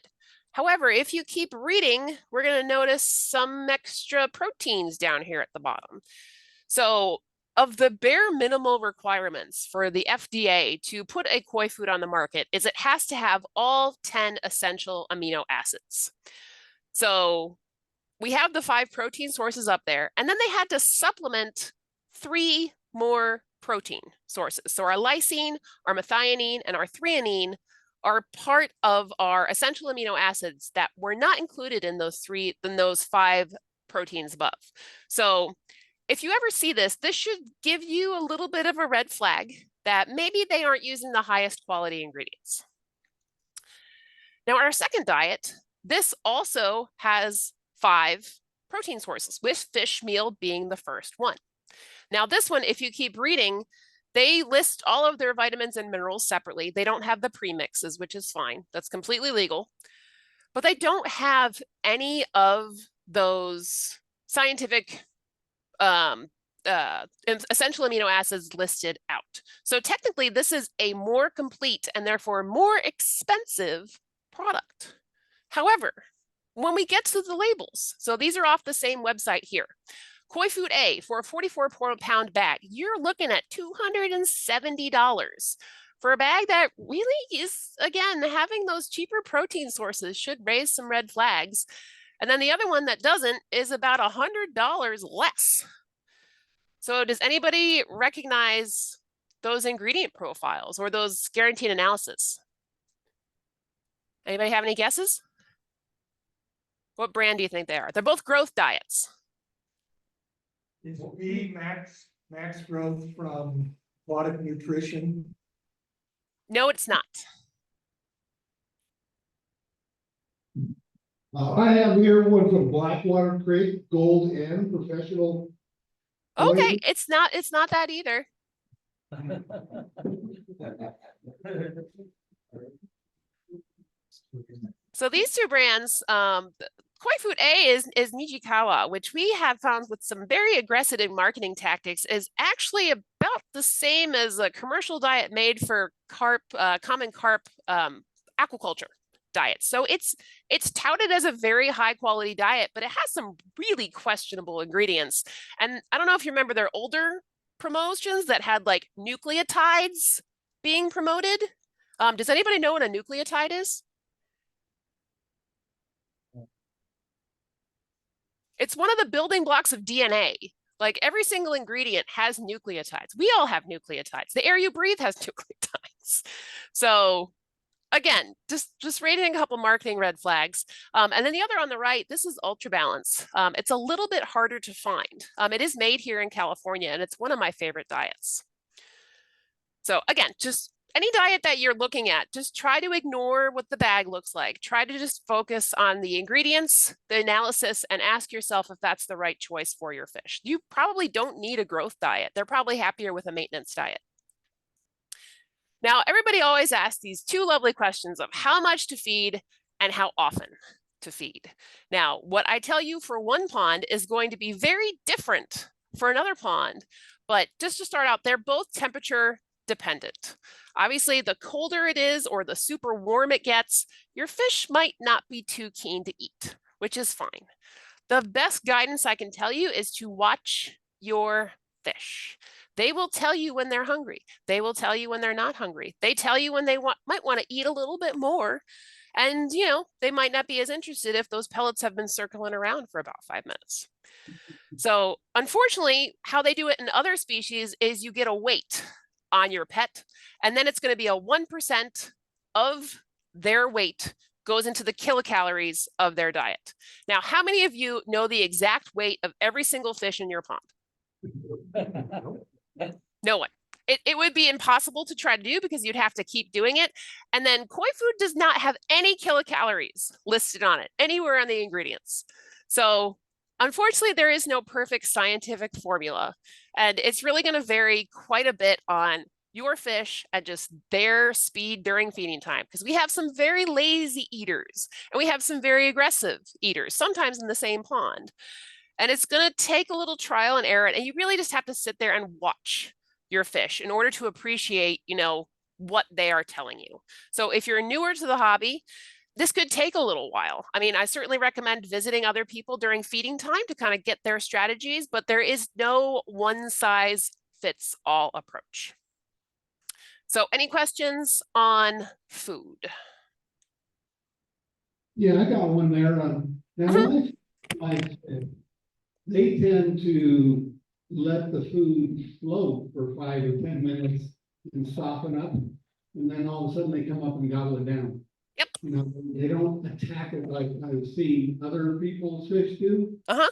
However, if you keep reading, we're going to notice some extra proteins down here at the bottom. So of the bare minimal requirements for the FDA to put a koi food on the market is it has to have all 10 essential amino acids. So we have the 5 protein sources up there, and then they had to supplement 3 more protein sources. So our lysine, our methionine, and our threonine are part of our essential amino acids that were not included in those 5 proteins above. So if you ever see this, this should give you a little bit of a red flag that maybe they aren't using the highest quality ingredients. Now, our second diet, this also has 5 protein sources, with fish meal being the first one. Now, this one, if you keep reading, they list all of their vitamins and minerals separately. They don't have the premixes, which is fine. That's completely legal. But they don't have any of those scientific essential amino acids listed out. So technically, this is a more complete and therefore more expensive product. However, when we get to the labels, so these are off the same website here. Koi Food A for a 44-pound bag, you're looking at $270 for a bag that really is, again, having those cheaper protein sources should raise some red flags. And then the other one that doesn't is about $100 less. So does anybody recognize those ingredient profiles or those guaranteed analysis? Anybody have any guesses? What brand do you think they are? They're both growth diets. Is B max growth from aquatic nutrition? No, it's not. I have here one from Blackwater Creek, Gold N, professional. Okay, it's not that either. So these 2 brands, Koi Food A is Nijikawa, which we have found with some very aggressive marketing tactics is actually about the same as a commercial diet made for carp, common carp aquaculture diets. So it's touted as a very high quality diet, but it has some really questionable ingredients. And I don't know if you remember their older promotions that had like nucleotides being promoted. Does anybody know what a nucleotide is? It's one of the building blocks of DNA. Like every single ingredient has nucleotides. We all have nucleotides. The air you breathe has nucleotides. So again, just rating a couple marketing red flags. And then the other on the right, this is Ultra Balance. It's a little bit harder to find. It is made here in California, and it's one of my favorite diets. So again, just any diet that you're looking at, just try to ignore what the bag looks like. Try to just focus on the ingredients, the analysis, and ask yourself if that's the right choice for your fish. You probably don't need a growth diet. They're probably happier with a maintenance diet. Now, everybody always asks these 2 lovely questions of how much to feed and how often to feed. Now, what I tell you for one pond is going to be very different for another pond, but just to start out, they're both temperature dependent. Obviously, the colder it is or the super warm it gets, your fish might not be too keen to eat, which is fine. The best guidance I can tell you is to watch your fish. They will tell you when they're hungry. They will tell you when they're not hungry. They tell you when they might want to eat a little bit more. And, you know, they might not be as interested if those pellets have been circling around for about 5 minutes. So unfortunately, how they do it in other species is you get a weight on your pet, and then it's going to be a 1% of their weight goes into the kilocalories of their diet. Now, how many of you know the exact weight of every single fish in your pond? No one. It would be impossible to try to do because you'd have to keep doing it. And then koi food does not have any kilocalories listed on it anywhere on the ingredients. So unfortunately, there is no perfect scientific formula. And it's really going to vary quite a bit on your fish and just their speed during feeding time. Because we have some very lazy eaters and we have some very aggressive eaters, sometimes in the same pond. And it's going to take a little trial and error. And you really just have to sit there and watch your fish in order to appreciate, you know, what they are telling you. So if you're newer to the hobby, this could take a little while. I mean, I certainly recommend visiting other people during feeding time to kind of get their strategies, but there is no one size fits all approach. So any questions on food? Yeah, I got one there. Now, like, they tend to let the food float for 5 or 10 minutes and soften up, and then all of a sudden they come up and gobble it down. Yep. You know, they don't attack it like I see other people's fish do. Uh-huh.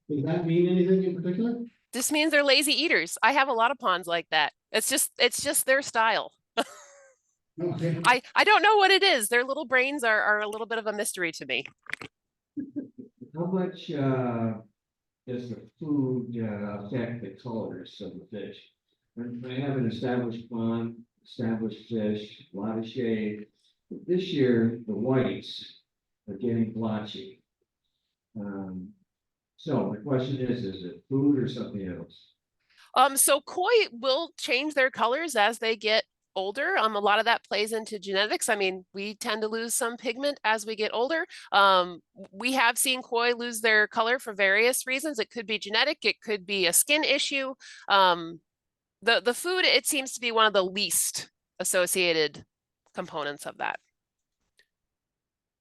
Does that mean anything in particular? This means they're lazy eaters. I have a lot of ponds like that. It's just their style. Okay. I don't know what it is. Their little brains are a little bit of a mystery to me. How much does the food affect the colors of the fish? When I have an established pond, established fish, a lot of shade. This year, the whites are getting blotchy. So the question is it food or something else? So koi will change their colors as they get older. A lot of that plays into genetics. I mean, we tend to lose some pigment as we get older. We have seen koi lose their color for various reasons. It could be genetic, it could be a skin issue. The food, it seems to be one of the least associated components of that.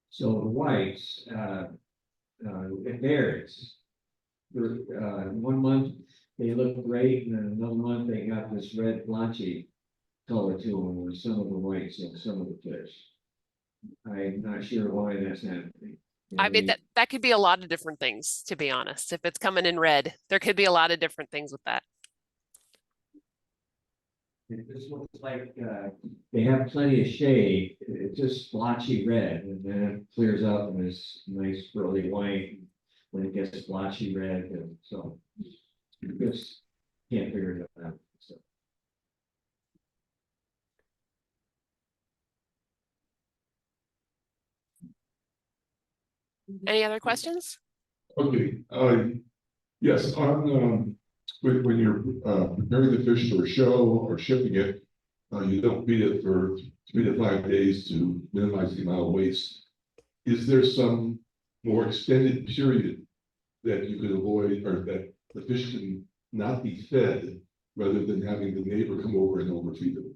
So the whites, it varies. For 1 month, they look great, and then another month they got this red blotchy color to them with some of the whites and some of the fish. I'm not sure why that's happening. I mean, that could be a lot of different things, to be honest. If it's coming in red, there could be a lot of different things with that. This looks like they have plenty of shade. It's just blotchy red, and then it clears up and it's nice pearly white. When it gets blotchy red, and so you just can't figure it out. So. Any other questions? Okay, yes, on, when you're preparing the fish for a show or shipping it, you don't feed it for 3 to 5 days to minimize the amount of waste. Is there some more extended period that you could avoid, or that the fish can not be fed rather than having the neighbor come over and overfeed them?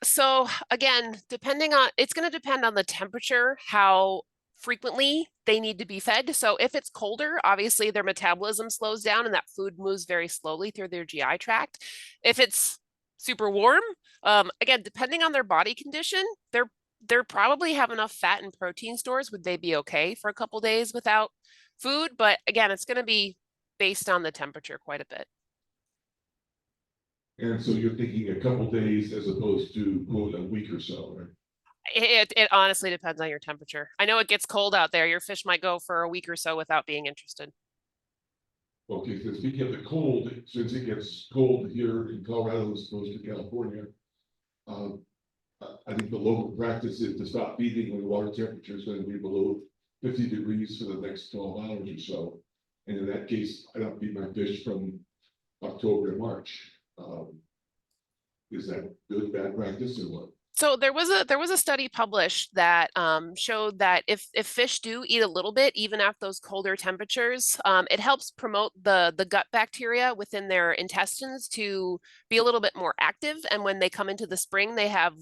So again, it's going to depend on the temperature, how frequently they need to be fed. So if it's colder, obviously their metabolism slows down and that food moves very slowly through their GI tract. If it's super warm, again, depending on their body condition, they're probably have enough fat and protein stores. Would they be okay for a couple days without food? But again, it's going to be based on the temperature quite a bit. And so you're thinking a couple days as opposed to, quote, a week or so, right? It honestly depends on your temperature. I know it gets cold out there. Your fish might go for a week or so without being interested. Okay, so speaking of the cold, since it gets cold here in Colorado as opposed to California, I think the local practice is to stop feeding when the water temperature is going to be below 50 degrees for the next 12 hours or so. And in that case, I don't feed my fish from October to March. Is that good, bad practice, or what? So there was a study published that showed that if fish do eat a little bit, even at those colder temperatures, it helps promote the gut bacteria within their intestines to be a little bit more active. And when they come into the spring, they have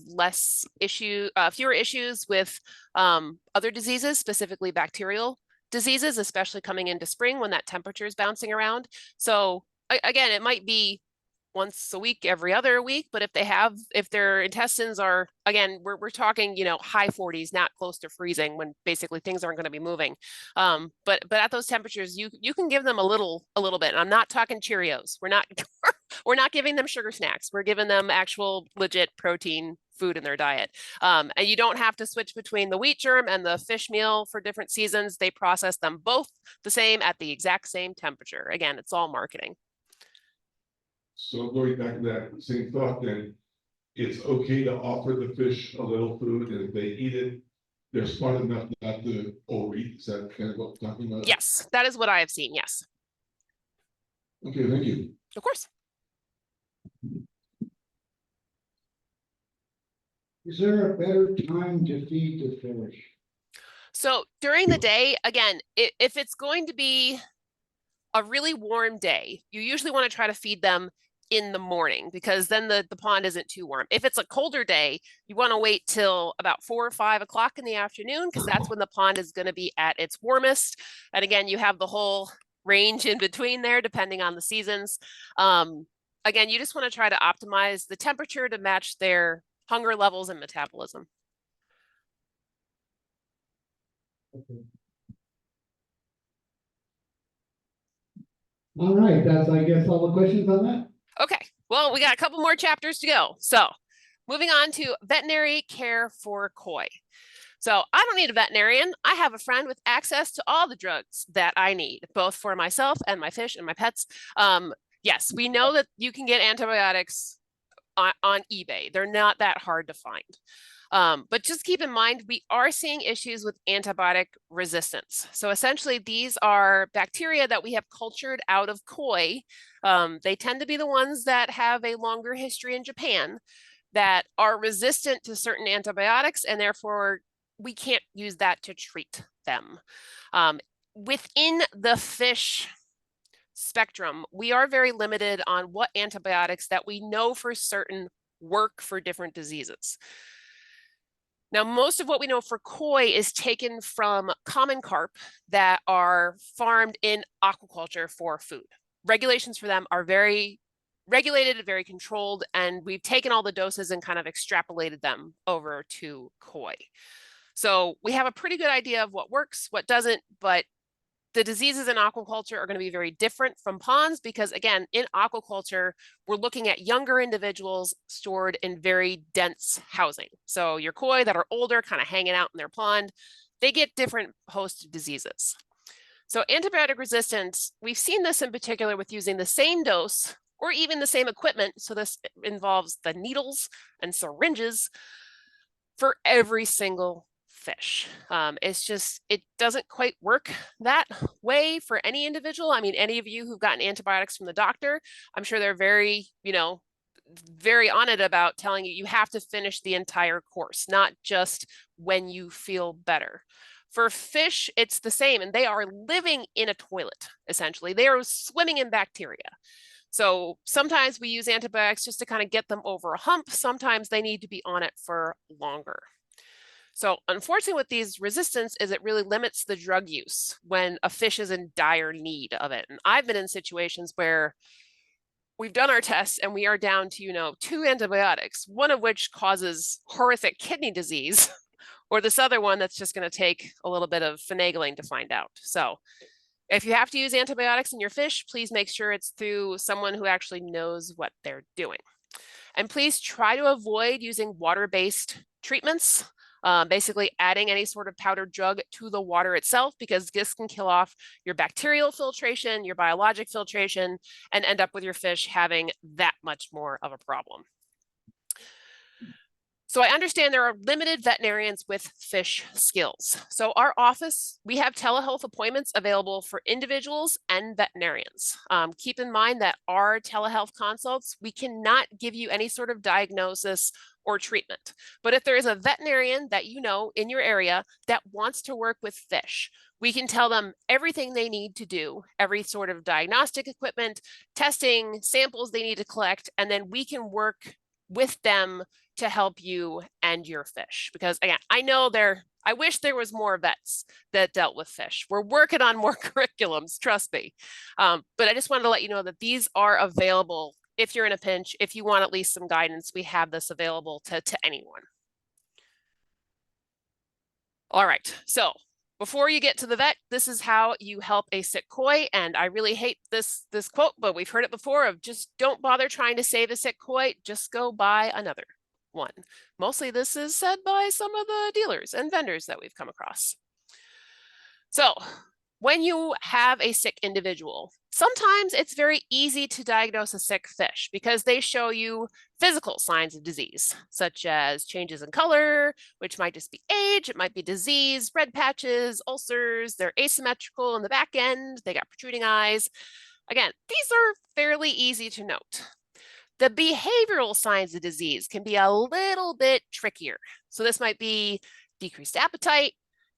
fewer issues with other diseases, specifically bacterial diseases, especially coming into spring when that temperature is bouncing around. So again, it might be once a week, every other week, but if their intestines are, again, we're talking, high 40s, not close to freezing, when basically things aren't going to be moving. But at those temperatures, you can give them a little bit. And I'm not talking Cheerios. We're not we're not giving them sugar snacks. We're giving them actual legit protein food in their diet. And you don't have to switch between the wheat germ and the fish meal for different seasons. They process them both the same at the exact same temperature. Again, it's all marketing. So going back to that same thought, then it's okay to offer the fish a little food, and if they eat it, they're smart enough not to overeat. Is that kind of what we're talking about? Yes, that is what I have seen. Yes. Okay, thank you. Of course. Is there a better time to feed the fish? So during the day, again, if it's going to be a really warm day, you usually want to try to feed them in the morning, because then the pond isn't too warm. If it's a colder day, you want to wait till about 4 or 5 o'clock in the afternoon, because that's when the pond is going to be at its warmest. And again, you have the whole range in between there, depending on the seasons. Again, you just want to try to optimize the temperature to match their hunger levels and metabolism. Okay. All right, that's, I guess, all the questions on that. Okay, well, we got a couple more chapters to go. So moving on to veterinary care for koi. So I don't need a veterinarian. I have a friend with access to all the drugs that I need, both for myself and my fish and my pets. Yes, we know that you can get antibiotics on eBay. They're not that hard to find. But just keep in mind, we are seeing issues with antibiotic resistance. So essentially, these are bacteria that we have cultured out of koi. They tend to be the ones that have a longer history in Japan that are resistant to certain antibiotics, and therefore we can't use that to treat them. Within the fish spectrum, we are very limited on what antibiotics that we know for certain work for different diseases. Now, most of what we know for koi is taken from common carp that are farmed in aquaculture for food. Regulations for them are very regulated, very controlled, and we've taken all the doses and kind of extrapolated them over to koi. So we have a pretty good idea of what works, what doesn't, but the diseases in aquaculture are going to be very different from ponds, because again, in aquaculture, we're looking at younger individuals stored in very dense housing. So your koi that are older, kind of hanging out in their pond, they get different host diseases. So antibiotic resistance, we've seen this in particular with using the same dose or even the same equipment. So this involves the needles and syringes for every single fish. It doesn't quite work that way for any individual. I mean, any of you who've gotten antibiotics from the doctor, I'm sure they're very, very on it about telling you, you have to finish the entire course, not just when you feel better. For fish, it's the same, and they are living in a toilet, essentially. They are swimming in bacteria. So sometimes we use antibiotics just to kind of get them over a hump. Sometimes they need to be on it for longer. So unfortunately with these resistance is it really limits the drug use when a fish is in dire need of it. And I've been in situations where we've done our tests and we are down to, 2 antibiotics, one of which causes horrific kidney disease, or this other one that's just going to take a little bit of finagling to find out. So if you have to use antibiotics in your fish, please make sure it's through someone who actually knows what they're doing. And please try to avoid using water-based treatments. Basically adding any sort of powdered drug to the water itself, because this can kill off your bacterial filtration, your biologic filtration, and end up with your fish having that much more of a problem. So I understand there are limited veterinarians with fish skills. So our office, we have telehealth appointments available for individuals and veterinarians. Keep in mind that our telehealth consults, we cannot give you any sort of diagnosis or treatment. But if there is a veterinarian that you know in your area that wants to work with fish, we can tell them everything they need to do, every sort of diagnostic equipment, testing, samples they need to collect, and then we can work with them to help you and your fish. Because again, I wish there was more vets that dealt with fish. We're working on more curriculums, trust me. But I just wanted to let you know that these are available if you're in a pinch, if you want at least some guidance, we have this available to anyone. All right, so before you get to the vet, this is how you help a sick koi. And I really hate this quote, but we've heard it before of just don't bother trying to save a sick koi, just go buy another one. Mostly this is said by some of the dealers and vendors that we've come across. So when you have a sick individual, sometimes it's very easy to diagnose a sick fish because they show you physical signs of disease, such as changes in color, which might just be age, it might be disease, red patches, ulcers, they're asymmetrical in the back end, they got protruding eyes. Again, these are fairly easy to note. The behavioral signs of disease can be a little bit trickier. So this might be decreased appetite,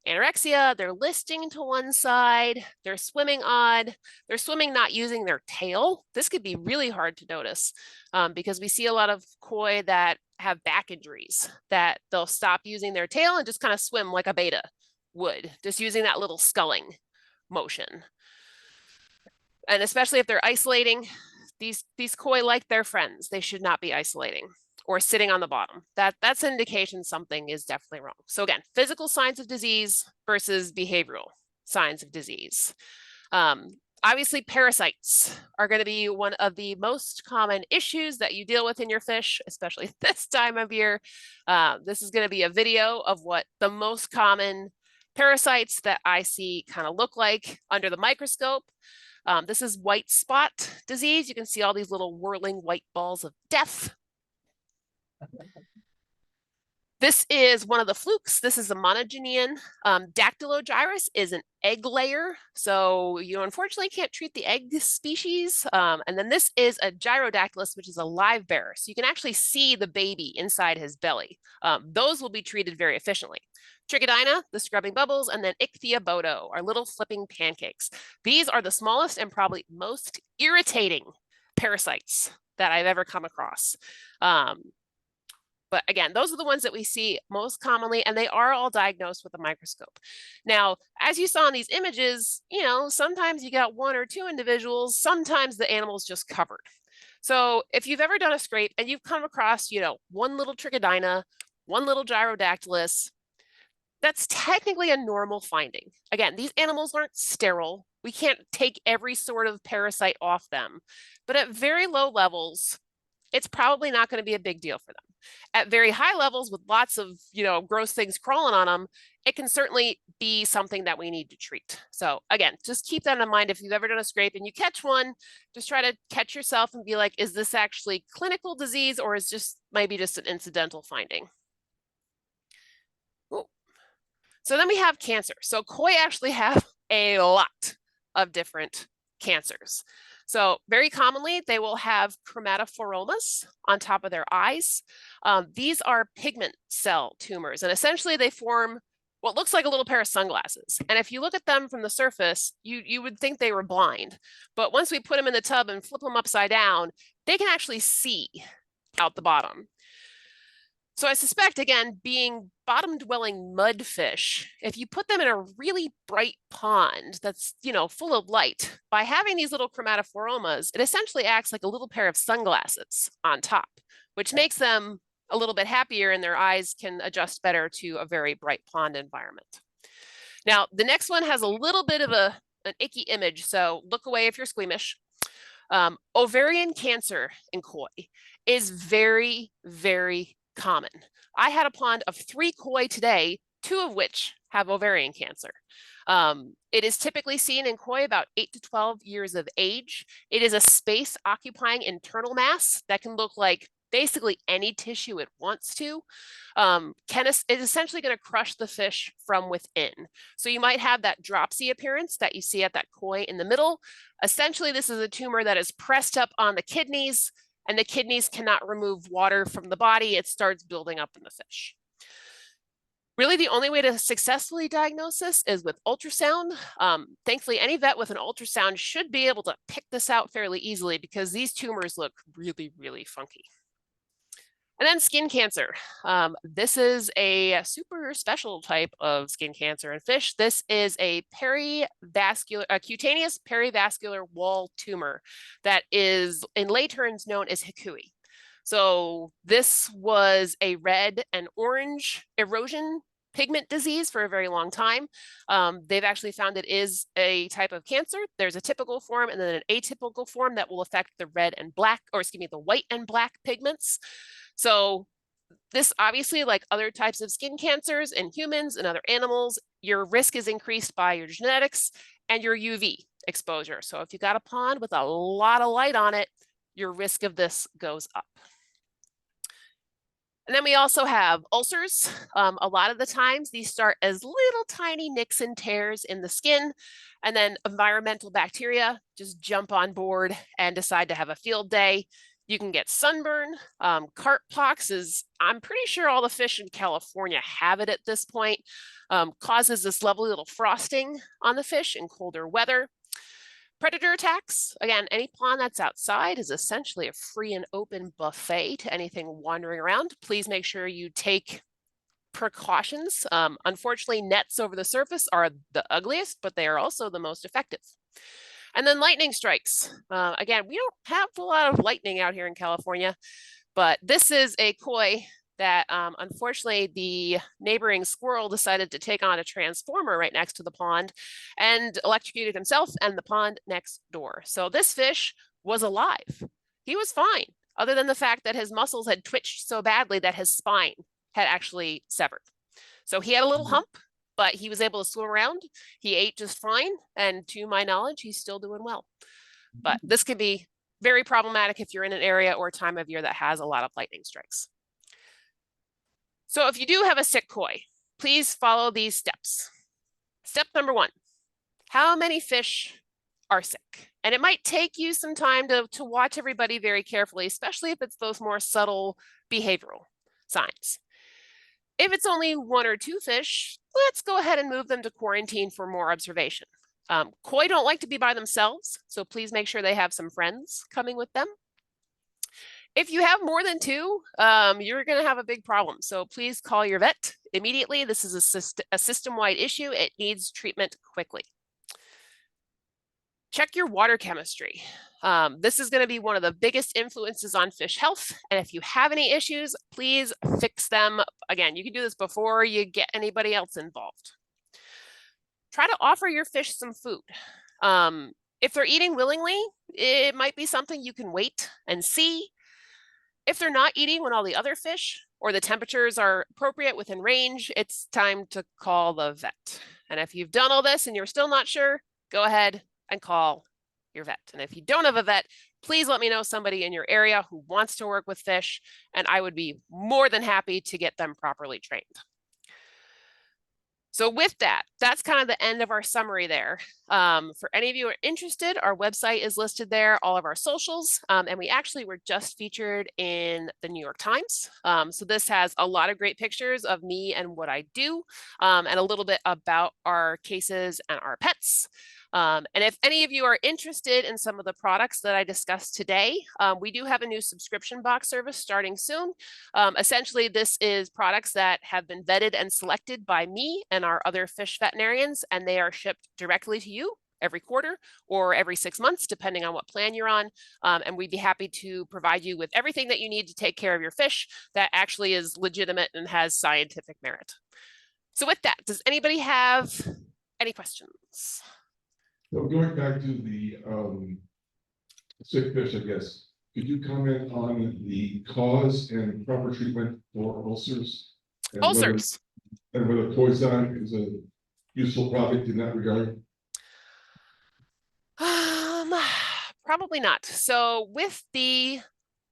anorexia, they're listing to one side, they're swimming odd, they're swimming not using their tail. This could be really hard to notice because we see a lot of koi that have back injuries that they'll stop using their tail and just kind of swim like a betta would, just using that little sculling motion. And especially if they're isolating, these koi like their friends, they should not be isolating or sitting on the bottom. That's an indication something is definitely wrong. So again, physical signs of disease versus behavioral signs of disease. Obviously, parasites are going to be one of the most common issues that you deal with in your fish, especially this time of year. This is going to be a video of what the most common parasites that I see kind of look like under the microscope. This is white spot disease. You can see all these little whirling white balls of death. This is one of the flukes. This is a monogenean. Dactylogyrus is an egg layer. So you unfortunately can't treat the egg species. And then this is a gyrodactylus, which is a live bearer. So you can actually see the baby inside his belly. Those will be treated very efficiently. Trichodina, the scrubbing bubbles, and then Ichthyobodo, our little flipping pancakes. These are the smallest and probably most irritating parasites that I've ever come across. But again, those are the ones that we see most commonly, and they are all diagnosed with a microscope. Now, as you saw in these images, sometimes you got one or two individuals, sometimes the animal's just covered. So if you've ever done a scrape and you've come across, one little Trichodina, one little Gyrodactylus, that's technically a normal finding. Again, these animals aren't sterile. We can't take every sort of parasite off them, but at very low levels, it's probably not going to be a big deal for them. At very high levels with lots of, gross things crawling on them, it can certainly be something that we need to treat. So again, just keep that in mind. If you've ever done a scrape and you catch one, just try to catch yourself and be like, is this actually clinical disease or is just maybe just an incidental finding? Ooh. So then we have cancer. So koi actually have a lot of different cancers. So very commonly, they will have chromatophoromas on top of their eyes. These are pigment cell tumors, and essentially they form what looks like a little pair of sunglasses. And if you look at them from the surface, you would think they were blind. But once we put them in the tub and flip them upside down, they can actually see out the bottom. So I suspect, again, being bottom-dwelling mudfish, if you put them in a really bright pond that's, full of light, by having these little chromatophoromas, it essentially acts like a little pair of sunglasses on top, which makes them a little bit happier and their eyes can adjust better to a very bright pond environment. Now, the next one has a little bit of an icky image, so look away if you're squeamish. Ovarian cancer in koi is very, very common. I had a pond of 3 koi today, 2 of which have ovarian cancer. It is typically seen in koi about 8 to 12 years of age. It is a space occupying internal mass that can look like basically any tissue it wants to, is essentially going to crush the fish from within. So you might have that dropsy appearance that you see at that koi in the middle. Essentially, this is a tumor that is pressed up on the kidneys, and the kidneys cannot remove water from the body. It starts building up in the fish. Really, the only way to successfully diagnose this is with ultrasound. Thankfully, any vet with an ultrasound should be able to pick this out fairly easily because these tumors look really, really funky. And then skin cancer. This is a super special type of skin cancer in fish. This is a cutaneous perivascular wall tumor that is in lay terms known as hikui. So this was a red and orange erosion pigment disease for a very long time. They've actually found it is a type of cancer. There's a typical form and then an atypical form that will affect the red and black, or excuse me, the white and black pigments. So this obviously, like other types of skin cancers in humans and other animals, your risk is increased by your genetics and your UV exposure. So if you got a pond with a lot of light on it, your risk of this goes up. And then we also have ulcers. A lot of the times these start as little tiny nicks and tears in the skin, and then environmental bacteria just jump on board and decide to have a field day. You can get sunburn. Carp pox is, I'm pretty sure all the fish in California have it at this point, causes this lovely little frosting on the fish in colder weather. Predator attacks, again, any pond that's outside is essentially a free and open buffet to anything wandering around. Please make sure you take precautions. Unfortunately, nets over the surface are the ugliest, but they are also the most effective. And then lightning strikes. Again, we don't have a lot of lightning out here in California, but this is a koi that unfortunately the neighboring squirrel decided to take on a transformer right next to the pond and electrocuted himself and the pond next door. So this fish was alive. He was fine, other than the fact that his muscles had twitched so badly that his spine had actually severed. So he had a little hump, but he was able to swim around. He ate just fine. And to my knowledge, he's still doing well. But this can be very problematic if you're in an area or time of year that has a lot of lightning strikes. So if you do have a sick koi, please follow these steps. Step number 1, how many fish are sick? And it might take you some time to watch everybody very carefully, especially if it's those more subtle behavioral signs. If it's only 1 or 2 fish, let's go ahead and move them to quarantine for more observation. Koi don't like to be by themselves, so please make sure they have some friends coming with them. If you have more than 2, you're going to have a big problem. So please call your vet immediately. This is a system-wide issue. It needs treatment quickly. Check your water chemistry. This is going to be one of the biggest influences on fish health. And if you have any issues, please fix them. Again, you can do this before you get anybody else involved. Try to offer your fish some food. If they're eating willingly, it might be something you can wait and see. If they're not eating when all the other fish or the temperatures are appropriate within range, it's time to call the vet. And if you've done all this and you're still not sure, go ahead and call your vet. And if you don't have a vet, please let me know somebody in your area who wants to work with fish, and I would be more than happy to get them properly trained. So with that, that's kind of the end of our summary there. For any of you who are interested, our website is listed there, all of our socials, and we actually were just featured in the New York Times. So this has a lot of great pictures of me and what I do, and a little bit about our cases and our pets. And if any of you are interested in some of the products that I discussed today, we do have a new subscription box service starting soon. Essentially, this is products that have been vetted and selected by me and our other fish veterinarians, and they are shipped directly to you every quarter or every 6 months, depending on what plan you're on. And we'd be happy to provide you with everything that you need to take care of your fish that actually is legitimate and has scientific merit. So with that, does anybody have any questions? So going back to the sick fish, I guess, could you comment on the cause and proper treatment for ulcers? And Ulcers. whether poison is a useful product in that regard? Probably not. So with the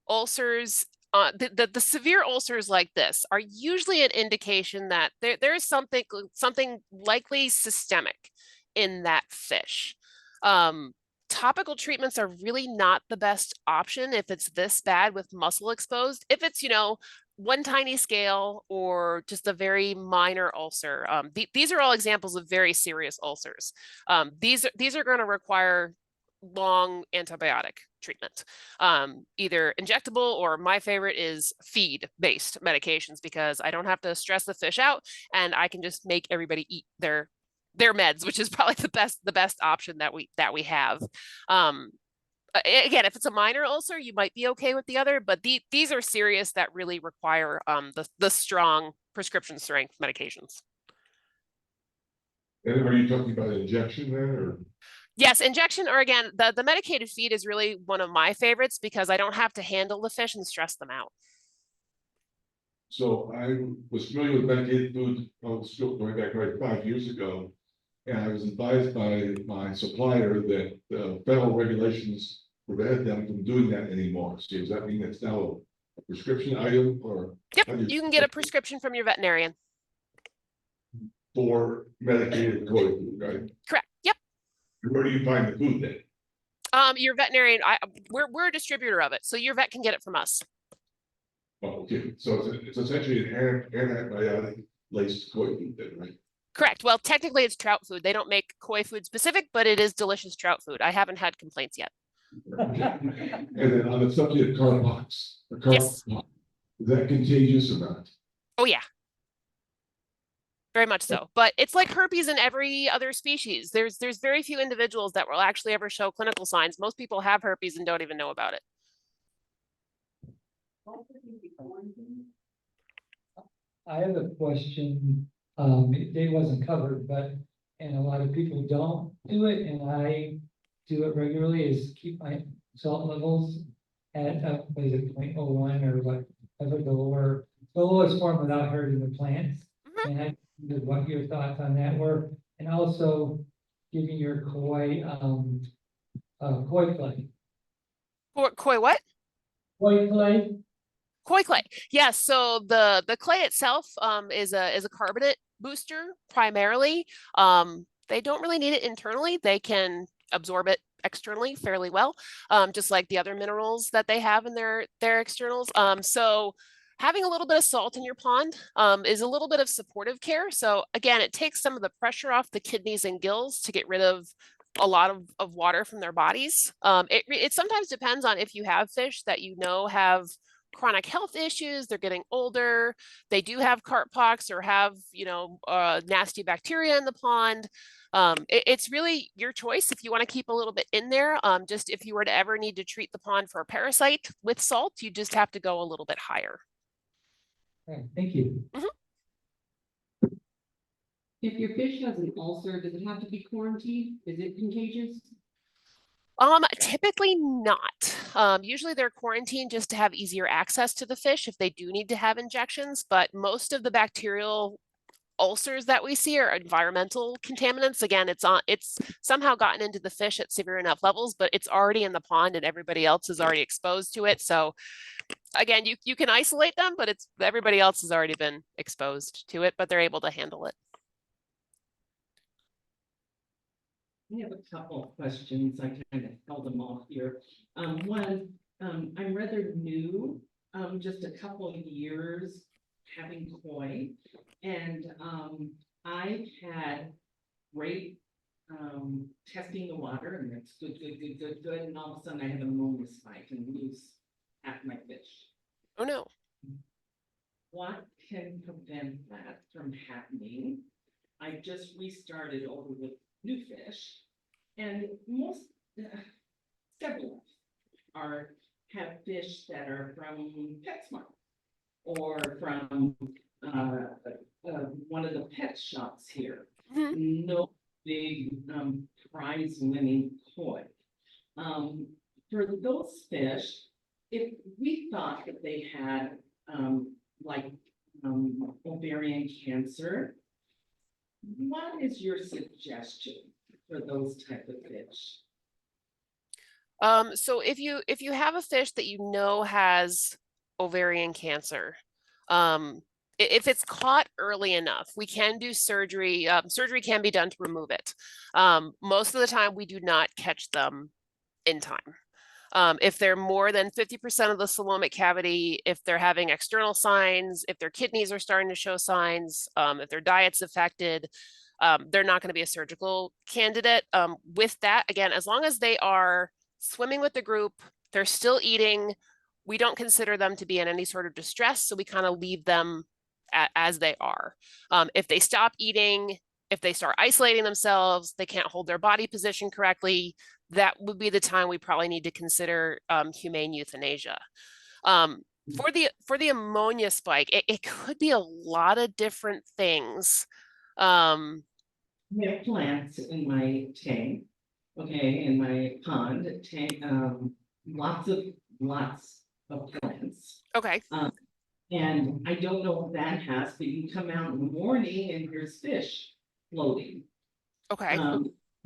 ulcers, the severe ulcers like this are usually an indication that there is something likely systemic in that fish. Topical treatments are really not the best option if it's this bad with muscle exposed. If it's, one tiny scale or just a very minor ulcer, these are all examples of very serious ulcers. These are going to require long antibiotic treatment, either injectable or my favorite is feed-based medications, because I don't have to stress the fish out and I can just make everybody eat their meds, which is probably the best option that we have. Again, if it's a minor ulcer, you might be okay with the other, but these are serious that really require the strong prescription strength medications. And are you talking about injection then, or? Yes, injection, or again, the medicated feed is really one of my favorites because I don't have to handle the fish and stress them out. So I was familiar with medicated food, still going back like 5 years ago. And I was advised by my supplier that federal regulations prevent them from doing that anymore. So does that mean it's now a prescription item, or? Yep, you can get a prescription from your veterinarian. For medicated koi food, right? Correct, yep. Where do you find the food then? Your veterinarian, we're a distributor of it, so your vet can get it from us. Oh, okay, so it's essentially an antibiotic laced koi food then, right? Correct. Well, technically it's trout food. They don't make koi food specific, but it is delicious trout food. I haven't had complaints yet. And then on the subject of carp pox, Yes. is that contagious or not? Oh yeah. Very much so. But it's like herpes in every other species. There's very few individuals that will actually ever show clinical signs. Most people have herpes and don't even know about it. I have a question. It wasn't covered, and a lot of people don't do it, and I do it regularly, is keep my salt levels at, what is it, 0.01 or whatever, the lowest form without hurting the plants. And I wondered what your thoughts on that were, and also giving your koi, koi clay. Koi what? Koi clay. Koi clay. Yes. So the clay itself is a carbonate booster primarily. They don't really need it internally. They can absorb it externally fairly well, just like the other minerals that they have in their externals. So having a little bit of salt in your pond is a little bit of supportive care. So again, it takes some of the pressure off the kidneys and gills to get rid of a lot of water from their bodies. It sometimes depends on if you have fish that have chronic health issues, they're getting older, they do have carp pox or have, nasty bacteria in the pond. It's really your choice if you want to keep a little bit in there. Just if you were to ever need to treat the pond for a parasite with salt, you just have to go a little bit higher. All right, thank you. If your fish has an ulcer, does it have to be quarantined? Is it contagious? Typically not. Usually they're quarantined just to have easier access to the fish if they do need to have injections, but most of the bacterial ulcers that we see are environmental contaminants. Again, it's somehow gotten into the fish at severe enough levels, but it's already in the pond and everybody else is already exposed to it. So again, you can isolate them, but everybody else has already been exposed to it, but they're able to handle it. I have a couple of questions. I kind of held them off here. One, I'm rather new, just a couple of years having koi, and I've had great testing the water, and it's good, and all of a sudden I have a ammonia spike and lose half my fish. Oh no. What can prevent that from happening? I just restarted over with new fish, and most several have fish that are from PetSmart or from one of the pet shops here. Mm-hmm. No big prize winning koi. For those fish, if we thought that they had ovarian cancer, what is your suggestion for those type of fish? So if you have a fish that has ovarian cancer. If it's caught early enough, we can do surgery. Surgery can be done to remove it. Most of the time, we do not catch them in time. If they're more than 50% of the coelomic cavity, if they're having external signs, if their kidneys are starting to show signs, if their diet's affected, they're not going to be a surgical candidate. With that, again, as long as they are swimming with the group, they're still eating, we don't consider them to be in any sort of distress, so we kind of leave them as they are. If they stop eating, if they start isolating themselves, they can't hold their body position correctly, that would be the time we probably need to consider humane euthanasia. For the ammonia spike, it could be a lot of different things. I have plants in my tank, okay, in my pond tank, lots of plants. Okay. And I don't know what that has, but you come out in the morning and there's fish floating. Okay.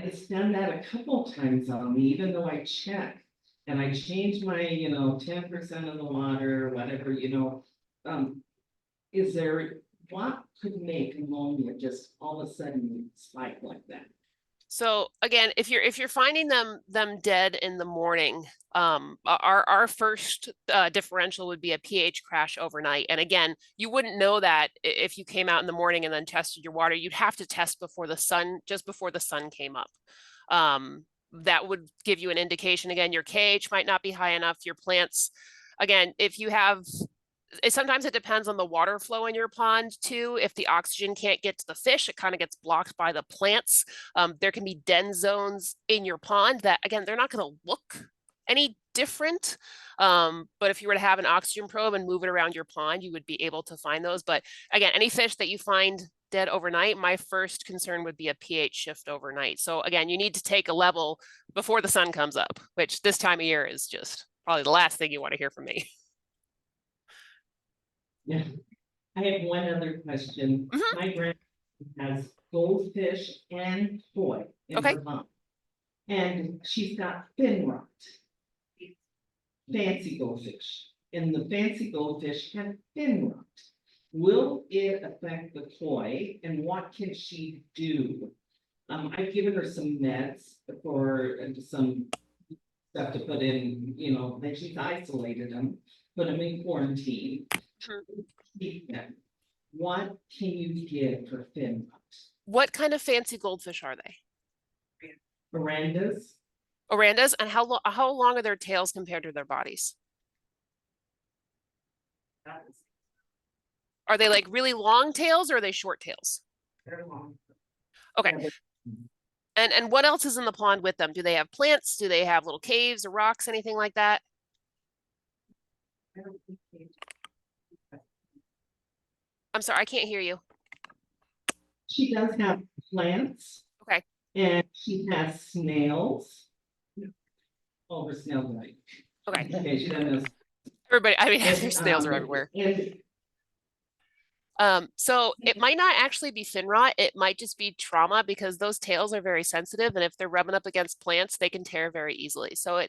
It's done that a couple times on me, even though I check and I change my, 10% of the water, or whatever, is there, what could make ammonia just all of a sudden spike like that? So again, if you're finding them dead in the morning, our first differential would be a pH crash overnight. And again, you wouldn't know that if you came out in the morning and then tested your water. You'd have to test just before the sun came up. That would give you an indication. Again, your KH might not be high enough. Your plants, again, if you have, sometimes it depends on the water flow in your pond too. If the oxygen can't get to the fish, it kind of gets blocked by the plants. There can be den zones in your pond that, again, they're not going to look any different. But if you were to have an oxygen probe and move it around your pond, you would be able to find those. But again, any fish that you find dead overnight, my first concern would be a pH shift overnight. So again, you need to take a level before the sun comes up, which this time of year is just probably the last thing you want to hear from me. Yeah, I have one other question. My grandma has goldfish and koi in her pond. And she's got fin rot. Fancy goldfish. And the fancy goldfish have fin rot. Will it affect the koi, and what can she do? I've given her some meds for some stuff to put in, then she's isolated them, put them in quarantine. What can you give for fin rot? What kind of fancy goldfish are they? Mirandas. Orandas, and how long are their tails compared to their bodies? Are they like really long tails, or are they short tails? They're long. Okay. And what else is in the pond with them? Do they have plants? Do they have little caves or rocks, anything like that? I'm sorry, I can't hear you. She does have plants. Okay. And she has snails. Oh, her snails right. Okay. Okay, she doesn't have. Everybody, I mean, their snails are everywhere. So it might not actually be fin rot. It might just be trauma, because those tails are very sensitive, and if they're rubbing up against plants, they can tear very easily. So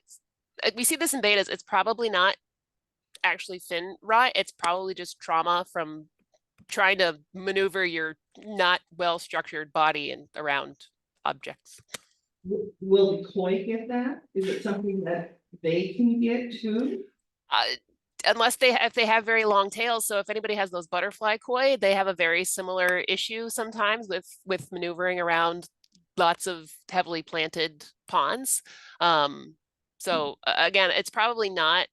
we see this in betas. It's probably not actually fin rot. It's probably just trauma from trying to maneuver your not well-structured body and around objects. Will the koi get that? Is it something that they can get too? Unless if they have very long tails. So if anybody has those butterfly koi, they have a very similar issue sometimes with maneuvering around lots of heavily planted ponds. So again, it's probably not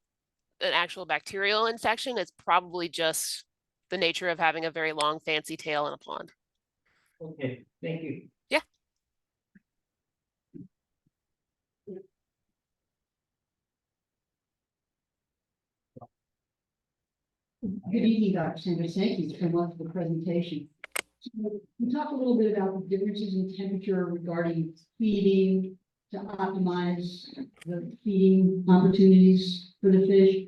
an actual bacterial infection. It's probably just the nature of having a very long fancy tail in a pond. Okay, thank you. Yeah. Good evening, Dr. Sanders. Thank you so much for the presentation. So we talked a little bit about the differences in temperature regarding feeding to optimize the feeding opportunities for the fish.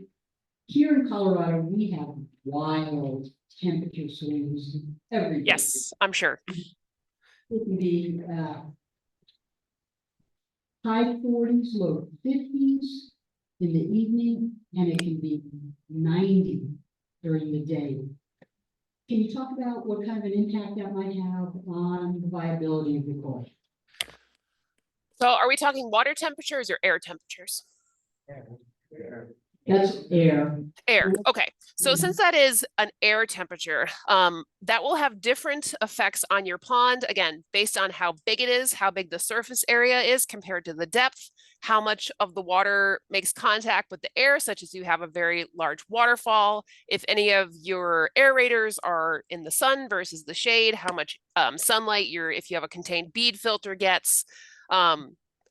Here in Colorado, we have wild temperature swings every day. Yes, I'm sure. It can be high 40s, low 50s, in the evening, and it can be 90 during the day. Can you talk about what kind of an impact that might have on the viability of the koi? So are we talking water temperatures or air temperatures? That's air. Air. Okay. So since that is an air temperature, that will have different effects on your pond, again, based on how big it is, how big the surface area is compared to the depth, how much of the water makes contact with the air, such as you have a very large waterfall. If any of your aerators are in the sun versus the shade, how much sunlight if you have a contained bead filter gets.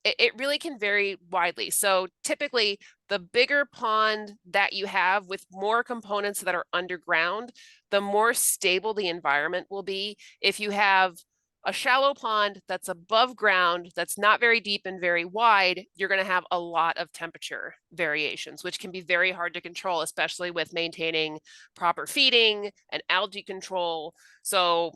It really can vary widely. So typically, the bigger pond that you have with more components that are underground, the more stable the environment will be. If you have a shallow pond that's above ground, that's not very deep and very wide, you're going to have a lot of temperature variations, which can be very hard to control, especially with maintaining proper feeding and algae control. So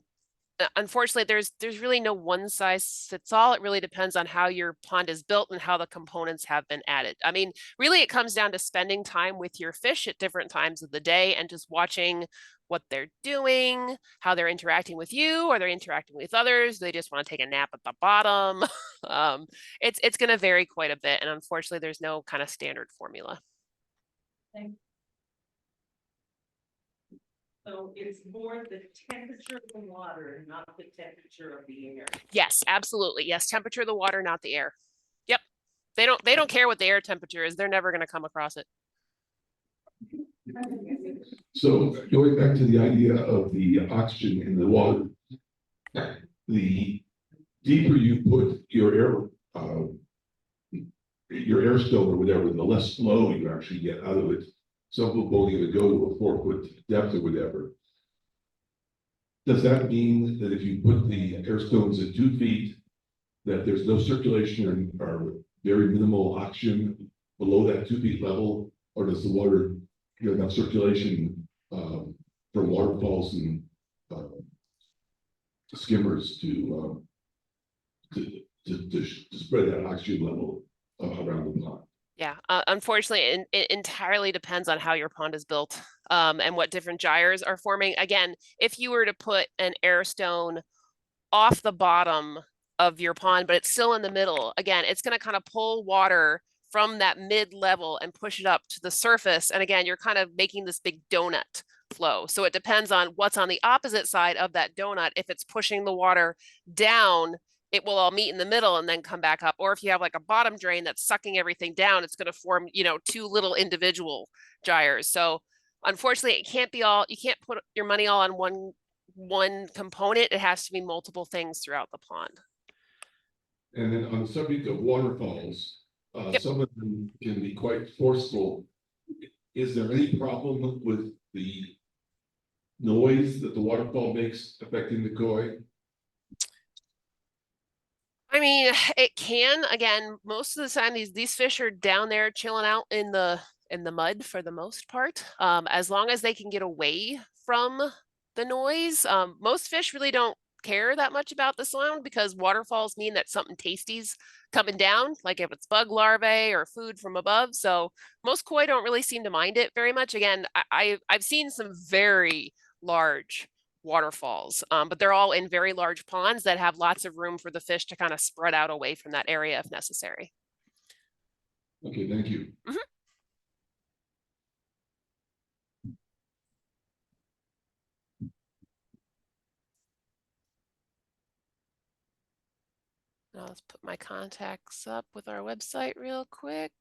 unfortunately, there's really no one size fits all. It really depends on how your pond is built and how the components have been added. I mean, really, it comes down to spending time with your fish at different times of the day and just watching what they're doing, how they're interacting with you, or they're interacting with others. They just want to take a nap at the bottom. It's going to vary quite a bit, and unfortunately, there's no kind of standard formula. So it's more the temperature of the water, not the temperature of the air. Yes, absolutely. Yes, temperature of the water, not the air. Yep. They don't care what the air temperature is. They're never going to come across it. So going back to the idea of the oxygen in the water, the deeper you put your air stone or whatever, the less flow you actually get out of it. Some people won't even go to a 4-foot depth or whatever. Does that mean that if you put the air stones at 2 feet, that there's no circulation or very minimal oxygen below that 2 feet level? Or does the water get enough circulation from waterfalls and skimmers to spread that oxygen level around the pond? Yeah, unfortunately, it entirely depends on how your pond is built and what different gyres are forming. Again, if you were to put an air stone off the bottom of your pond, but it's still in the middle, again, it's going to kind of pull water from that mid-level and push it up to the surface. And again, you're kind of making this big donut flow. So it depends on what's on the opposite side of that donut. If it's pushing the water down, it will all meet in the middle and then come back up. Or if you have like a bottom drain that's sucking everything down, it's going to form, 2 little individual gyres. So unfortunately, it can't be all, you can't put your money all on one component. It has to be multiple things throughout the pond. And then on the subject of waterfalls, some of them can be quite forceful. Is there any problem with the noise that the waterfall makes affecting the koi? I mean, it can. Again, most of the time these fish are down there chilling out in the mud for the most part. As long as they can get away from the noise. Most fish really don't care that much about the sound because waterfalls mean that something tasty's coming down, like if it's bug larvae or food from above. So most koi don't really seem to mind it very much. Again, I've seen some very large waterfalls, but they're all in very large ponds that have lots of room for the fish to kind of spread out away from that area if necessary. Okay, thank you. Mm-hmm. Now let's put my contacts up with our website real quick.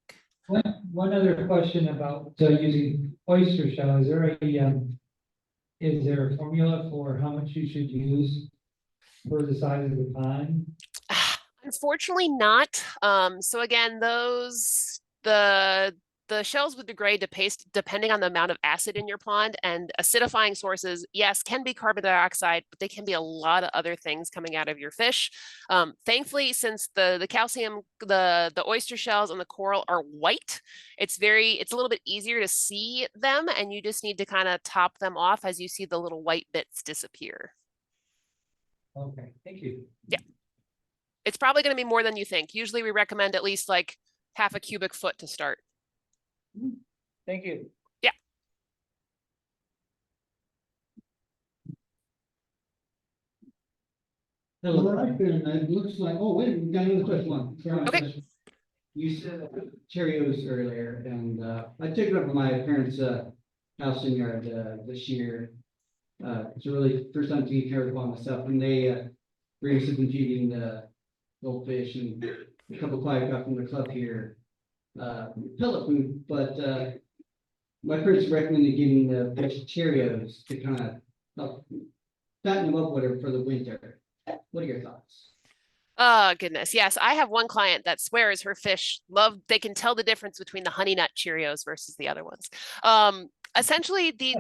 One other question about using oyster shell. Is there a formula for how much you should use for the size of the pond? Unfortunately not. So again, the shells would degrade to paste depending on the amount of acid in your pond, and acidifying sources, yes, can be carbon dioxide, but they can be a lot of other things coming out of your fish. Thankfully, since the calcium, the oyster shells and the coral are white, it's a little bit easier to see them, and you just need to kind of top them off as you see the little white bits disappear. Okay, thank you. Yeah. It's probably going to be more than you think. Usually we recommend at least like half a cubic foot to start. Thank you. All right, then, it looks like, oh, wait, we got another question. Sorry. Okay. You said Cheerios earlier, and I took it up at my parents' house and yard this year. It's a really first time taking care of all myself, and they previously been feeding the goldfish and a couple of Pike got from the club here. Pellet food, but my parents recommended giving the fish Cheerios to kind of help fatten them up, whatever, for the winter. What are your thoughts? Oh, goodness. Yes, I have one client that swears her fish they can tell the difference between the Honey Nut Cheerios versus the other ones. Essentially, the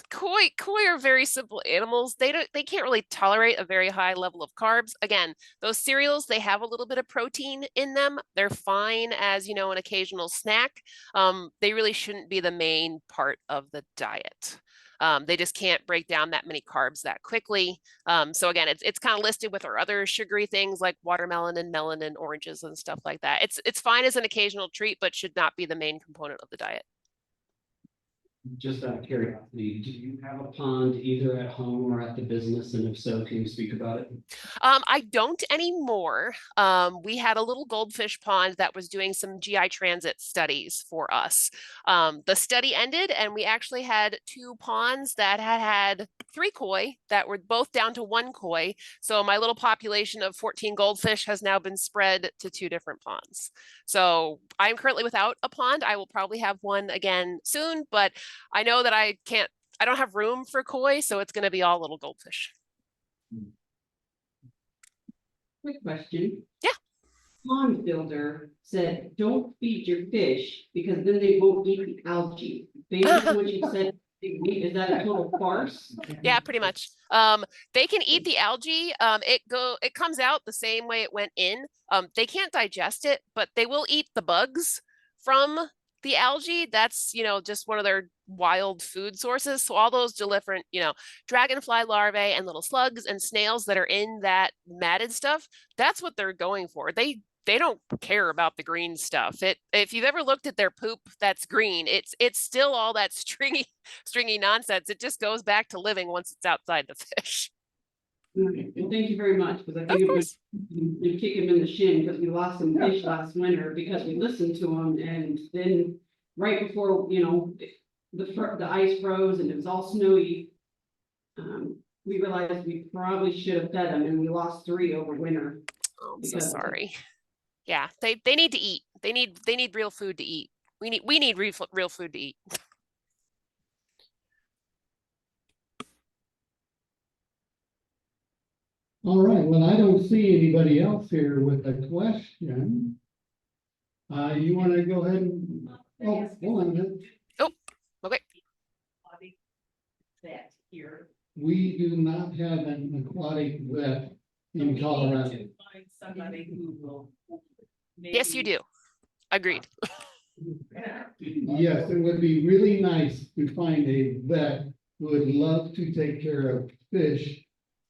koi are very simple animals. They can't really tolerate a very high level of carbs. Again, those cereals, they have a little bit of protein in them. They're fine as, you know, an occasional snack. They really shouldn't be the main part of the diet. They just can't break down that many carbs that quickly. So again, it's kind of listed with our other sugary things like watermelon and melon and oranges and stuff like that. It's fine as an occasional treat, but should not be the main component of the diet. Just out of curiosity, do you have a pond either at home or at the business? And if so, can you speak about it? I don't anymore. We had a little goldfish pond that was doing some GI transit studies for us. The study ended and we actually had 2 ponds that had 3 koi that were both down to 1 koi. So my little population of 14 goldfish has now been spread to 2 different ponds. So I'm currently without a pond. I will probably have one again soon, but I know that I don't have room for koi, so it's going to be all little goldfish. Quick question. Yeah. Pond builder said, don't feed your fish because then they won't eat the algae. Based on what you said, is that a total farce? Yeah, pretty much. They can eat the algae. It comes out the same way it went in. They can't digest it, but they will eat the bugs from the algae. That's, you know, just one of their wild food sources. So all those different, you know, dragonfly larvae and little slugs and snails that are in that matted stuff, that's what they're going for. They don't care about the green stuff. If you've ever looked at their poop that's green, it's still all that stringy nonsense. It just goes back to living once it's outside the fish. Okay, and thank you very much, because I think it was, you kick him in the shin, because we lost some fish last winter because we listened to him, and then right before, you know, the ice froze and it was all snowy, we realized we probably should have fed them, and we lost 3 over winter. Oh, I'm so sorry. Yeah, they need to eat. They need real food to eat. We need real food to eat. All right, well, I don't see anybody else here with a question. You want to go ahead and, oh, hold on a minute. Oh, okay. That here. We do not have an aquatic vet in Colorado. To find somebody who will. Yes, you do. Agreed. Yes, it would be really nice to find a vet who would love to take care of fish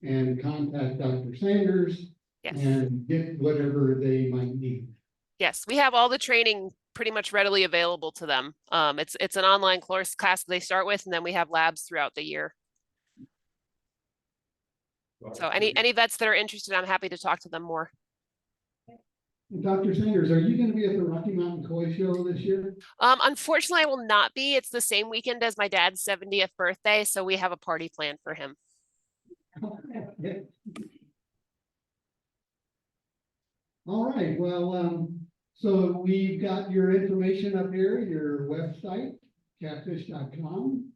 and contact Dr. Sanders Yes. and get whatever they might need. Yes, we have all the training pretty much readily available to them. It's an online course class they start with, and then we have labs throughout the year. So any vets that are interested, I'm happy to talk to them more. Dr. Sanders, are you going to be at the Rocky Mountain Koi Show this year? Unfortunately, I will not be. It's the same weekend as my dad's 70th birthday, so we have a party planned for him. All right, well, so we've got your information up here, your website, catfish.com.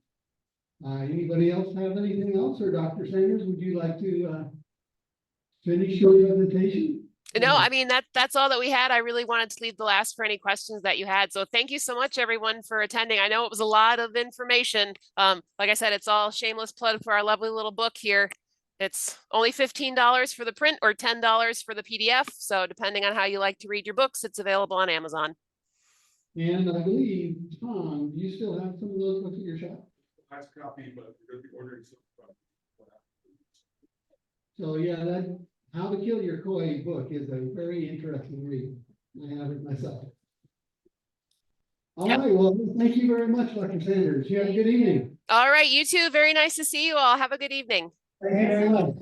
Anybody else have anything else, or Dr. Sanders, would you like to finish your presentation? No, I mean, that's all that we had. I really wanted to leave the last for any questions that you had. So thank you so much, everyone, for attending. I know it was a lot of information. Like I said, it's all shameless plug for our lovely little book here. It's only $15 for the print or $10 for the PDF. So depending on how you like to read your books, it's available on Amazon. And I believe, Tom, do you still have some of those books at your shop? Last copy, but we're going to be ordering some. So yeah, that How to Kill Your Koi book is a very interesting read. I have it myself. All Yep. right, well, thank you very much, Dr. Sanders. You have a good evening. All right, you too. Very nice to see you all. Have a good evening. Thank you very much.